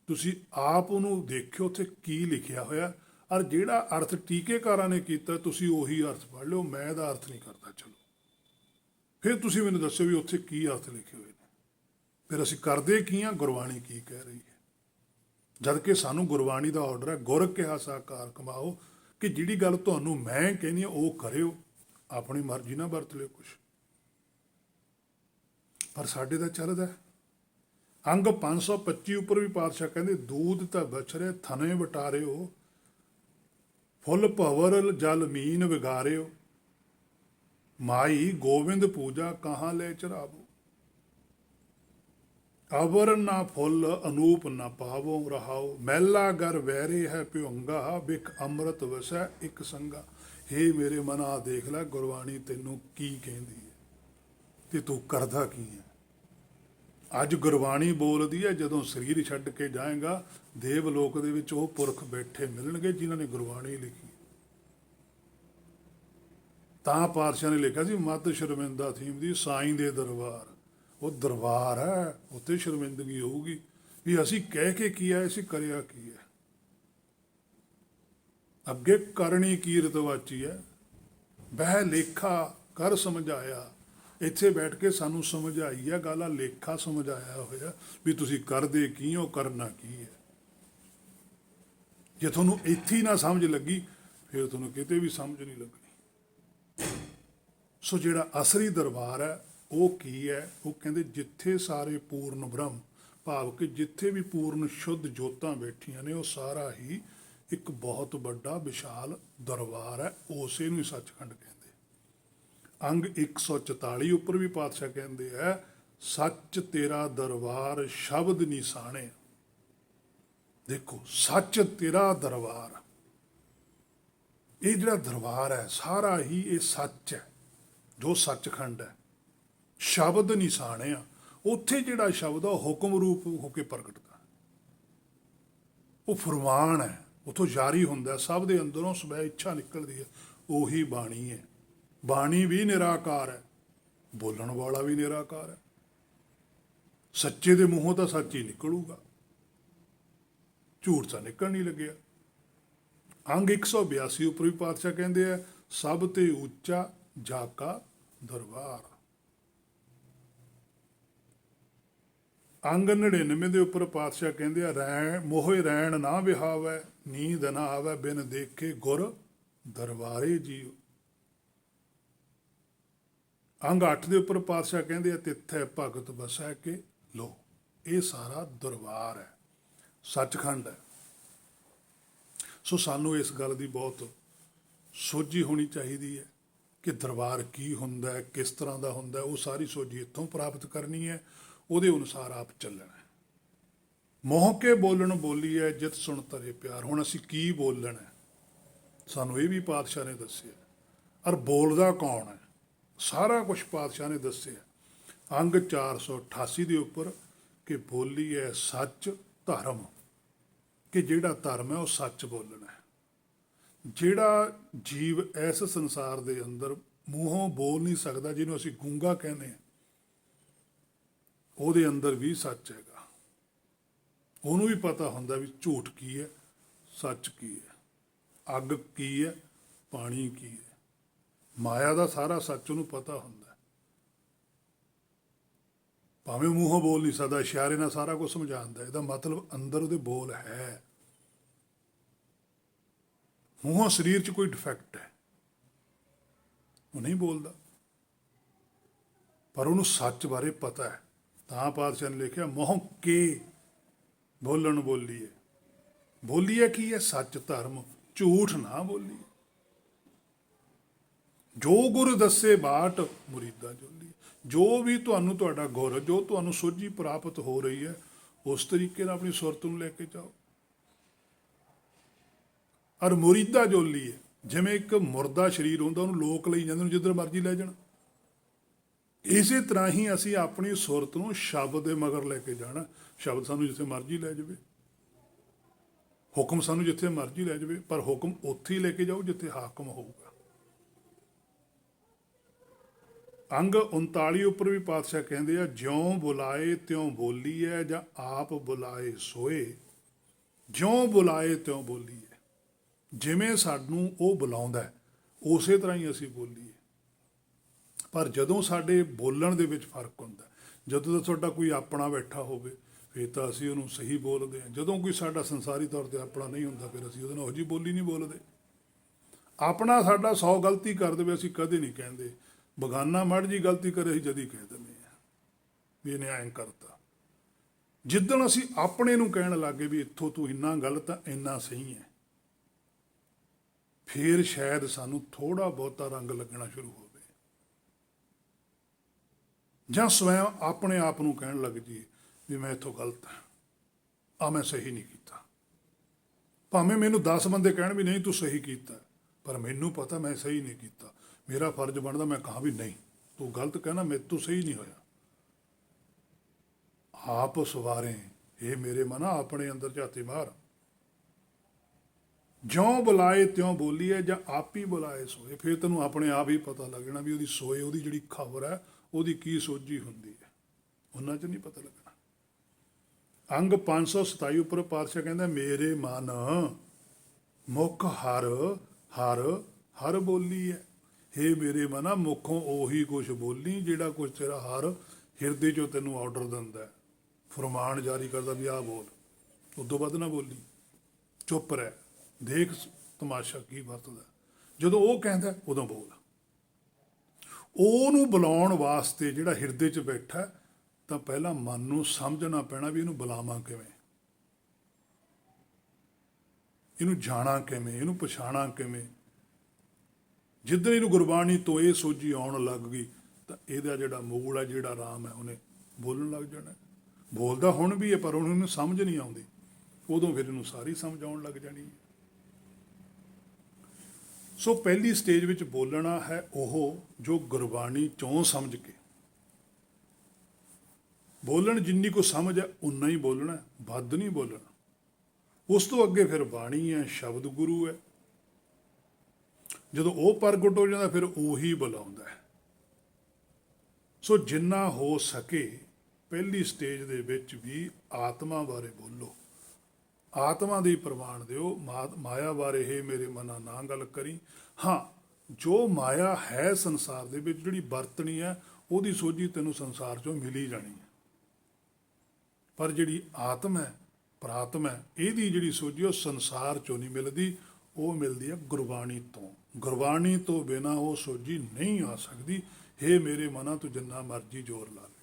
ਤੁਸੀਂ ਆਪ ਉਹਨੂੰ ਦੇਖਿਓ ਉੱਥੇ ਕੀ ਲਿਖਿਆ ਹੋਇਆ, ਔਰ ਜਿਹੜਾ ਅਰਥ ਟੀਕੇਕਾਰਾਂ ਨੇ ਕੀਤਾ ਤੁਸੀਂ ਉਹੀ ਅਰਥ ਪੜ੍ਹ ਲਿਓ। ਮੈਂ ਇਹਦਾ ਅਰਥ ਨਹੀਂ ਕਰਦਾ। ਚਲੋ ਫਿਰ ਤੁਸੀਂ ਮੈਨੂੰ ਦੱਸੋ ਵੀ ਉੱਥੇ ਕੀ ਅਰਥ ਲਿਖੇ ਹੋਏ ਨੇ। ਫਿਰ ਅਸੀਂ ਕਰਦੇ ਕੀ ਹਾਂ? ਗੁਰਬਾਣੀ ਕੀ ਕਹਿ ਰਹੀ ਹੈ? ਜਦ ਕਿ ਸਾਨੂੰ ਗੁਰਬਾਣੀ ਦਾ ਆਰਡਰ ਹੈ, ਗੁਰ ਕਿਹਾ ਸਾਕਾਰ ਕਮਾਓ, ਕਿ ਜਿਹੜੀ ਗੱਲ ਤੁਹਾਨੂੰ ਮੈਂ ਕਹਿੰਦੀ ਹਾਂ ਉਹ ਕਰਿਓ, ਆਪਣੀ ਮਰਜ਼ੀ ਨਾਲ ਵਰਤ ਲਿਓ ਕੁਛ। ਪਰ ਸਾਡੇ ਤਾਂ ਚੱਲਦਾ ਅੰਗ 525 ਉੱਪਰ ਵੀ ਪਾਤਸ਼ਾਹ ਕਹਿੰਦੇ, ਦੂਧ ਤਾਂ ਬਛਰੇ ਥਨੇ ਵਟਾਰਿਓ, ਫੁੱਲ ਭਵਰ ਜਲ ਮੀਨ ਵਿਗਾਰਿਓ, ਮਾਈ ਗੋਬਿੰਦ ਪੂਜਾ ਕਹਾਂ ਲੈ ਚਰਾਵੋ। ਅਵਰ ਨਾ ਫੁੱਲ ਅਨੂਪ ਨਾ ਪਾਵੋ ਰਹਾਓ, ਮੈਲਾ ਗਰ ਵੈਰੇ ਹੈ ਭਿਉਂਗਾ, ਬਿਖ ਅੰਮ੍ਰਿਤ ਵਸੈ ਇੱਕ ਸੰਗਾ। ਹੇ ਮੇਰੇ ਮਨਾ, ਦੇਖ ਲੈ ਗੁਰਬਾਣੀ ਤੈਨੂੰ ਕੀ ਕਹਿੰਦੀ ਹੈ ਤੇ ਤੂੰ ਕਰਦਾ ਕੀ ਹੈ। ਅੱਜ ਗੁਰਬਾਣੀ ਬੋਲਦੀ ਹੈ, ਜਦੋਂ ਸਰੀਰ ਛੱਡ ਕੇ ਜਾਏਗਾ ਦੇਵ ਲੋਕ ਦੇ ਵਿੱਚ ਉਹ ਪੁਰਖ ਬੈਠੇ ਮਿਲਣਗੇ ਜਿਨ੍ਹਾਂ ਨੇ ਗੁਰਬਾਣੀ ਲਿਖੀ। ਤਾਂ ਪਾਤਸ਼ਾਹ ਨੇ ਲਿਖਿਆ ਸੀ ਮੱਧ ਸ਼ਰਮਿੰਦਾ ਥੀਮ ਦੀ ਸਾਈਂ ਦੇ ਦਰਬਾਰ। ਉਹ ਦਰਬਾਰ ਹੈ, ਉੱਥੇ ਸ਼ਰਮਿੰਦਗੀ ਹੋਊਗੀ ਵੀ ਅਸੀਂ ਕਹਿ ਕੇ ਕੀ ਹੈ, ਅਸੀਂ ਕਰਿਆ ਕੀ ਹੈ। ਅੱਗੇ ਕਰਨੀ ਕੀਰਤ ਵਾਚੀ ਹੈ, ਬਹਿ ਲੇਖਾ ਕਰ ਸਮਝਾਇਆ। ਇੱਥੇ ਬੈਠ ਕੇ ਸਾਨੂੰ ਸਮਝ ਆਈ ਹੈ ਗੱਲ, ਆ ਲੇਖਾ ਸਮਝ ਆਇਆ ਹੋਇਆ ਵੀ ਤੁਸੀਂ ਕਰਦੇ ਕੀ ਹੋ, ਕਰਨਾ ਕੀ ਹੈ। ਜੇ ਤੁਹਾਨੂੰ ਇੱਥੇ ਹੀ ਨਾ ਸਮਝ ਲੱਗੀ, ਫਿਰ ਤੁਹਾਨੂੰ ਕਿਤੇ ਵੀ ਸਮਝ ਨਹੀਂ ਲੱਗਣੀ। ਸੋ ਜਿਹੜਾ ਅਸਲੀ ਦਰਬਾਰ ਹੈ ਉਹ ਕੀ ਹੈ? ਉਹ ਕਹਿੰਦੇ ਜਿੱਥੇ ਸਾਰੇ ਪੂਰਨ ਬ੍ਰਹਮ, ਭਾਵ ਕਿ ਜਿੱਥੇ ਵੀ ਪੂਰਨ ਸ਼ੁੱਧ ਜੋਤਾਂ ਬੈਠੀਆਂ ਨੇ, ਉਹ ਸਾਰਾ ਹੀ ਇੱਕ ਬਹੁਤ ਵੱਡਾ ਵਿਸ਼ਾਲ ਦਰਬਾਰ ਹੈ। ਉਸੇ ਨੂੰ ਹੀ ਸੱਚਖੰਡ ਕਹਿੰਦੇ। ਅੰਗ 144 ਉੱਪਰ ਵੀ ਪਾਤਸ਼ਾਹ ਕਹਿੰਦੇ ਆ, ਸੱਚ ਤੇਰਾ ਦਰਬਾਰ ਸ਼ਬਦ ਨਿਸ਼ਾਨੇ। ਦੇਖੋ, ਸੱਚ ਤੇਰਾ ਦਰਬਾਰ, ਇਹ ਜਿਹੜਾ ਦਰਬਾਰ ਹੈ ਸਾਰਾ ਹੀ ਇਹ ਸੱਚ ਹੈ, ਜੋ ਸੱਚਖੰਡ ਹੈ। ਸ਼ਬਦ ਨਿਸ਼ਾਨੇ ਆ, ਉੱਥੇ ਜਿਹੜਾ ਸ਼ਬਦ ਆ ਉਹ ਹੁਕਮ ਰੂਪ ਹੋ ਕੇ ਪ੍ਰਗਟਦਾ, ਉਹ ਫਰਮਾਨ ਹੈ, ਉੱਥੋਂ ਜਾਰੀ ਹੁੰਦਾ, ਸਭ ਦੇ ਅੰਦਰੋਂ ਸਵੈ ਇੱਛਾ ਨਿਕਲਦੀ ਹੈ, ਉਹੀ ਬਾਣੀ ਹੈ। ਬਾਣੀ ਵੀ ਨਿਰਾਕਾਰ ਹੈ, ਬੋਲਣ ਵਾਲਾ ਵੀ ਨਿਰਾਕਾਰ ਹੈ। ਸੱਚੇ ਦੇ ਮੂੰਹੋਂ ਤਾਂ ਸੱਚ ਹੀ ਨਿਕਲੂਗਾ, ਝੂਠ ਤਾਂ ਨਿਕਲ ਨਹੀਂ ਲੱਗਿਆ। ਅੰਗ 182 ਉੱਪਰ ਵੀ ਪਾਤਸ਼ਾਹ ਕਹਿੰਦੇ ਆ, ਸਭ ਤੇ ਉੱਚਾ ਜਾਕਾ ਦਰਬਾਰ। ਅੰਗ 99 ਦੇ ਉੱਪਰ ਪਾਤਸ਼ਾਹ ਕਹਿੰਦੇ ਆ, ਮੋਹੇ ਰੈਣ ਨਾ ਵਿਹਾਵੈ, ਨੀਂਦ ਨਾ ਆਵੈ, ਬਿਨ ਦੇਖੇ ਗੁਰ ਦਰਬਾਰੇ ਜੀਉ। ਅੰਗ 8 ਦੇ ਉੱਪਰ ਪਾਤਸ਼ਾਹ ਕਹਿੰਦੇ ਆ, ਤਿੱਥੈ ਭਗਤ ਵਸੈ ਕੇ ਲੋ। ਇਹ ਸਾਰਾ ਦਰਬਾਰ ਹੈ, ਸੱਚਖੰਡ ਹੈ। ਸੋ ਸਾਨੂੰ ਇਸ ਗੱਲ ਦੀ ਬਹੁਤ ਸੋਝੀ ਹੋਣੀ ਚਾਹੀਦੀ ਹੈ ਕਿ ਦਰਬਾਰ ਕੀ ਹੁੰਦਾ ਹੈ, ਕਿਸ ਤਰ੍ਹਾਂ ਦਾ ਹੁੰਦਾ ਹੈ। ਉਹ ਸਾਰੀ ਸੋਝੀ ਇੱਥੋਂ ਪ੍ਰਾਪਤ ਕਰਨੀ ਹੈ, ਉਹਦੇ ਅਨੁਸਾਰ ਆਪ ਚੱਲਣਾ ਹੈ। ਮੋਹ ਕੇ ਬੋਲਣ ਬੋਲੀ ਹੈ, ਜਿਤ ਸੁਣ ਤਰੇ ਪਿਆਰ। ਹੁਣ ਅਸੀਂ ਕੀ ਬੋਲਣਾ ਹੈ, ਸਾਨੂੰ ਇਹ ਵੀ ਪਾਤਸ਼ਾਹ ਨੇ ਦੱਸਿਆ। ਔਰ ਬੋਲਦਾ ਕੌਣ ਹੈ, ਸਾਰਾ ਕੁਝ ਪਾਤਸ਼ਾਹ ਨੇ ਦੱਸਿਆ। ਅੰਗ 488 ਦੇ ਉੱਪਰ ਕਿ ਬੋਲੀ ਹੈ ਸੱਚ ਧਰਮ, ਕਿ ਜਿਹੜਾ ਧਰਮ ਹੈ ਉਹ ਸੱਚ ਬੋਲਣਾ ਹੈ। ਜਿਹੜਾ ਜੀਵ ਇਸ ਸੰਸਾਰ ਦੇ ਅੰਦਰ ਮੂੰਹੋਂ ਬੋਲ ਨਹੀਂ ਸਕਦਾ, ਜਿਹਨੂੰ ਅਸੀਂ ਗੂੰਗਾ ਕਹਿੰਦੇ ਹਾਂ, ਉਹਦੇ ਅੰਦਰ ਵੀ ਸੱਚ ਹੈਗਾ। ਉਹਨੂੰ ਵੀ ਪਤਾ ਹੁੰਦਾ ਵੀ ਝੂਠ ਕੀ ਹੈ, ਸੱਚ ਕੀ ਹੈ, ਅੱਗ ਕੀ ਹੈ, ਪਾਣੀ ਕੀ ਹੈ। ਮਾਇਆ ਦਾ ਸਾਰਾ ਸੱਚ ਉਹਨੂੰ ਪਤਾ ਹੁੰਦਾ। ਭਾਵੇਂ ਮੂੰਹੋਂ ਬੋਲ ਨਹੀਂ ਸਕਦਾ, ਇਸ਼ਾਰੇ ਨਾਲ ਸਾਰਾ ਕੁਝ ਸਮਝਾਉਂਦਾ। ਇਹਦਾ ਮਤਲਬ ਅੰਦਰ ਉਹਦੇ ਬੋਲ ਹੈ। ਮੂੰਹੋਂ ਸਰੀਰ 'ਚ ਕੋਈ ਡਿਫੈਕਟ ਹੈ, ਉਹ ਨਹੀਂ ਬੋਲਦਾ, ਪਰ ਉਹਨੂੰ ਸੱਚ ਬਾਰੇ ਪਤਾ ਹੈ। ਤਾਂ ਪਾਤਸ਼ਾਹ ਨੇ ਲਿਖਿਆ, ਮੋਹ ਕੇ ਬੋਲਣ ਬੋਲੀਏ। ਬੋਲੀਏ ਕੀ ਹੈ? ਸੱਚ ਧਰਮ, ਝੂਠ ਨਾ ਬੋਲੀਏ। ਜੋ ਗੁਰ ਦੱਸੇ ਬਾਟ ਮੁਰੀਦਾ ਜੋਲੀ। ਜੋ ਵੀ ਤੁਹਾਨੂੰ ਤੁਹਾਡਾ ਗੁਰ, ਜੋ ਤੁਹਾਨੂੰ ਸੋਝੀ ਪ੍ਰਾਪਤ ਹੋ ਰਹੀ ਹੈ, ਉਸ ਤਰੀਕੇ ਨਾਲ ਆਪਣੀ ਸੁਰਤ ਨੂੰ ਲੈ ਕੇ ਜਾਓ। ਔਰ ਮੁਰੀਦਾ ਜੋਲੀ ਹੈ, ਜਿਵੇਂ ਇੱਕ ਮੁਰਦਾ ਸਰੀਰ ਹੁੰਦਾ, ਉਹਨੂੰ ਲੋਕ ਲਈ ਜਾਂਦੇ ਨੇ, ਜਿੱਧਰ ਮਰਜ਼ੀ ਲੈ ਜਾਣ। ਇਸੇ ਤਰ੍ਹਾਂ ਹੀ ਅਸੀਂ ਆਪਣੀ ਸੁਰਤ ਨੂੰ ਸ਼ਬਦ ਦੇ ਮਗਰ ਲੈ ਕੇ ਜਾਣਾ। ਸ਼ਬਦ ਸਾਨੂੰ ਜਿੱਥੇ ਮਰਜ਼ੀ ਲੈ ਜਾਵੇ, ਹੁਕਮ ਸਾਨੂੰ ਜਿੱਥੇ ਮਰਜ਼ੀ ਲੈ ਜਾਵੇ, ਪਰ ਹੁਕਮ ਉੱਥੇ ਹੀ ਲੈ ਕੇ ਜਾਓ ਜਿੱਥੇ ਹਾਕਮ ਹੋਊਗਾ। ਅੰਗ 39 ਉੱਪਰ ਵੀ ਪਾਤਸ਼ਾਹ ਕਹਿੰਦੇ ਆ, ਜਿਉਂ ਬੁਲਾਏ ਤਿਉਂ ਬੋਲੀਏ, ਜਾਂ ਆਪ ਬੁਲਾਏ ਸੋਏ। ਜਿਉਂ ਬੁਲਾਏ ਤਿਉਂ ਬੋਲੀਏ, ਜਿਵੇਂ ਸਾਨੂੰ ਉਹ ਬੁਲਾਉਂਦਾ ਉਸੇ ਤਰ੍ਹਾਂ ਹੀ ਅਸੀਂ ਬੋਲੀਏ। ਪਰ ਜਦੋਂ ਸਾਡੇ ਬੋਲਣ ਦੇ ਵਿੱਚ ਫਰਕ ਹੁੰਦਾ, ਜਦੋਂ ਤਾਂ ਤੁਹਾਡਾ ਕੋਈ ਆਪਣਾ ਬੈਠਾ ਹੋਵੇ, ਫਿਰ ਤਾਂ ਅਸੀਂ ਉਹਨੂੰ ਸਹੀ ਬੋਲਦੇ ਹਾਂ। ਜਦੋਂ ਕੋਈ ਸਾਡਾ ਸੰਸਾਰੀ ਤੌਰ 'ਤੇ ਆਪਣਾ ਨਹੀਂ ਹੁੰਦਾ, ਫਿਰ ਅਸੀਂ ਉਹਦੇ ਨਾਲ ਉਹ ਜਿਹੀ ਬੋਲੀ ਨਹੀਂ ਬੋਲਦੇ। ਆਪਣਾ ਸਾਡਾ 100 ਗਲਤੀ ਕਰ ਦੇਵੇ, ਅਸੀਂ ਕਦੇ ਨਹੀਂ ਕਹਿੰਦੇ। ਬਗਾਨਾ ਮਾੜੀ ਜੀ ਗਲਤੀ ਕਰੇ, ਅਸੀਂ ਜਦ ਹੀ ਕਹਿ ਦਿੰਦੇ ਹਾਂ ਵੀ ਇਹਨੇ ਐਂ ਕਰਤਾ। ਜਿੱਦਣ ਅਸੀਂ ਆਪਣੇ ਨੂੰ ਕਹਿਣ ਲੱਗੇ ਵੀ ਇੱਥੋਂ ਤੂੰ ਇੰਨਾ ਗਲਤ ਆ, ਇੰਨਾ ਸਹੀ ਹੈ, ਫਿਰ ਸ਼ਾਇਦ ਸਾਨੂੰ ਥੋੜਾ ਬਹੁਤਾ ਰੰਗ ਲੱਗਣਾ ਸ਼ੁਰੂ ਹੋਵੇ। ਜਾਂ ਸਵੈਂ ਆਪਣੇ ਆਪ ਨੂੰ ਕਹਿਣ ਲੱਗ ਜਾਈਏ ਵੀ ਮੈਂ ਇੱਥੋਂ ਗਲਤ ਹਾਂ, ਆ ਮੈਂ ਸਹੀ ਨਹੀਂ ਕੀਤਾ। ਭਾਵੇਂ ਮੈਨੂੰ 10 ਬੰਦੇ ਕਹਿਣ ਵੀ ਨਹੀਂ ਤੂੰ ਸਹੀ ਕੀਤਾ, ਪਰ ਮੈਨੂੰ ਪਤਾ ਮੈਂ ਸਹੀ ਨਹੀਂ ਕੀਤਾ। ਮੇਰਾ ਫਰਜ਼ ਬਣਦਾ ਮੈਂ ਕਹਾਂ ਵੀ ਨਹੀਂ ਤੂੰ ਗਲਤ ਕਹਿਣਾ, ਮੇਰੇ ਤੋਂ ਸਹੀ ਨਹੀਂ ਹੋਇਆ। ਆਪ ਸਵਾਰੇ, ਇਹ ਮੇਰੇ ਮਨਾ ਆਪਣੇ ਅੰਦਰ ਝਾਤੀ ਮਾਰ। ਜਿਉਂ ਬੁਲਾਏ ਤਿਉਂ ਬੋਲੀਏ ਜਾਂ ਆਪ ਹੀ ਬੁਲਾਏ ਸੋਏ। ਫਿਰ ਤੈਨੂੰ ਆਪਣੇ ਆਪ ਹੀ ਪਤਾ ਲੱਗ ਜਾਣਾ ਵੀ ਉਹਦੀ ਸੋਏ, ਉਹਦੀ ਜਿਹੜੀ ਖਬਰ ਹੈ ਉਹਦੀ ਕੀ ਸੋਝੀ ਹੁੰਦੀ ਹੈ, ਉਹਨਾਂ 'ਚ ਨਹੀਂ ਪਤਾ ਲੱਗਣਾ। ਅੰਗ 527 ਉੱਪਰ ਪਾਤਸ਼ਾਹ ਕਹਿੰਦਾ ਮੇਰੇ ਮਨ ਮੁਖ ਹਰ ਹਰ ਹਰ ਬੋਲੀ ਹੈ। ਹੇ ਮੇਰੇ ਮਨਾ, ਮੁਖੋਂ ਉਹੀ ਕੁਛ ਬੋਲੀ ਜਿਹੜਾ ਕੁਛ ਤੇਰਾ ਹਰ ਹਿਰਦੇ 'ਚੋਂ ਤੈਨੂੰ ਆਰਡਰ ਦਿੰਦਾ ਹੈ, ਫਰਮਾਨ ਜਾਰੀ ਕਰਦਾ ਵੀ ਆਹ ਬੋਲ, ਉਦੋਂ ਵੱਧ ਨਾ ਬੋਲੀ, ਚੁੱਪ ਰਹਿ, ਦੇਖ ਤਮਾਸ਼ਾ ਕੀ ਵਰਤਦਾ। ਜਦੋਂ ਉਹ ਕਹਿੰਦਾ ਉਦੋਂ ਬੋਲ। ਉਹਨੂੰ ਬੁਲਾਉਣ ਵਾਸਤੇ ਜਿਹੜਾ ਹਿਰਦੇ 'ਚ ਬੈਠਾ, ਤਾਂ ਪਹਿਲਾਂ ਮਨ ਨੂੰ ਸਮਝਣਾ ਪੈਣਾ ਵੀ ਇਹਨੂੰ ਬੁਲਾਵਾਂ ਕਿਵੇਂ, ਇਹਨੂੰ ਜਾਣਾ ਕਿਵੇਂ, ਇਹਨੂੰ ਪਛਾਣਾ ਕਿਵੇਂ। ਜਿੱਦਾਂ ਇਹਨੂੰ ਗੁਰਬਾਣੀ ਤੋਂ ਇਹ ਸੋਝੀ ਆਉਣ ਲੱਗ ਗਈ ਤਾਂ ਇਹਦਾ ਜਿਹੜਾ ਮੂਲ ਹੈ, ਜਿਹੜਾ ਰਾਮ ਹੈ, ਉਹਨੇ ਬੋਲਣ ਲੱਗ ਜਾਣਾ। ਬੋਲਦਾ ਹੁਣ ਵੀ ਹੈ ਪਰ ਉਹਨੂੰ ਸਮਝ ਨਹੀਂ ਆਉਂਦੀ, ਉਦੋਂ ਫਿਰ ਇਹਨੂੰ ਸਾਰੀ ਸਮਝ ਆਉਣ ਲੱਗ ਜਾਣੀ ਹੈ। ਸੋ ਪਹਿਲੀ ਸਟੇਜ ਵਿੱਚ ਬੋਲਣਾ ਹੈ ਉਹ ਜੋ ਗੁਰਬਾਣੀ ਚੋਂ ਸਮਝ ਕੇ ਬੋਲਣ, ਜਿੰਨੀ ਕੋ ਸਮਝ ਹੈ ਉਨਾ ਹੀ ਬੋਲਣਾ, ਵੱਧ ਨਹੀਂ ਬੋਲਣਾ। ਉਸ ਤੋਂ ਅੱਗੇ ਫਿਰ ਬਾਣੀ ਹੈ, ਸ਼ਬਦ ਗੁਰੂ ਹੈ। ਜਦੋਂ ਉਹ ਪ੍ਰਗਟ ਹੋ ਜਾਂਦਾ ਫਿਰ ਉਹੀ ਬੁਲਾਉਂਦਾ ਹੈ। ਸੋ ਜਿੰਨਾ ਹੋ ਸਕੇ ਪਹਿਲੀ ਸਟੇਜ ਦੇ ਵਿੱਚ ਵੀ ਆਤਮਾ ਬਾਰੇ ਬੋਲੋ, ਆਤਮਾ ਦੀ ਪ੍ਰਵਾਨ ਦਿਓ। ਮਾਇਆ ਬਾਰੇ ਹੇ ਮੇਰੇ ਮਨਾ ਨਾ ਗੱਲ ਕਰੀ। ਹਾਂ, ਜੋ ਮਾਇਆ ਹੈ ਸੰਸਾਰ ਦੇ ਵਿੱਚ ਜਿਹੜੀ ਵਰਤਣੀ ਹੈ, ਉਹਦੀ ਸੋਝੀ ਤੈਨੂੰ ਸੰਸਾਰ ਚੋਂ ਮਿਲੀ ਜਾਣੀ ਹੈ। ਪਰ ਜਿਹੜੀ ਆਤਮ ਹੈ, ਪ੍ਰਾਤਮ ਹੈ, ਇਹਦੀ ਜਿਹੜੀ ਸੋਝੀ ਉਹ ਸੰਸਾਰ ਚੋਂ ਨਹੀਂ ਮਿਲਦੀ, ਉਹ ਮਿਲਦੀ ਹੈ ਗੁਰਬਾਣੀ ਤੋਂ। ਗੁਰਬਾਣੀ ਤੋਂ ਬਿਨਾਂ ਉਹ ਸੋਝੀ ਨਹੀਂ ਆ ਸਕਦੀ। ਹੇ ਮੇਰੇ ਮਨਾ, ਤੂੰ ਜਿੰਨਾ ਮਰਜ਼ੀ ਜ਼ੋਰ ਲਾ ਲੈ।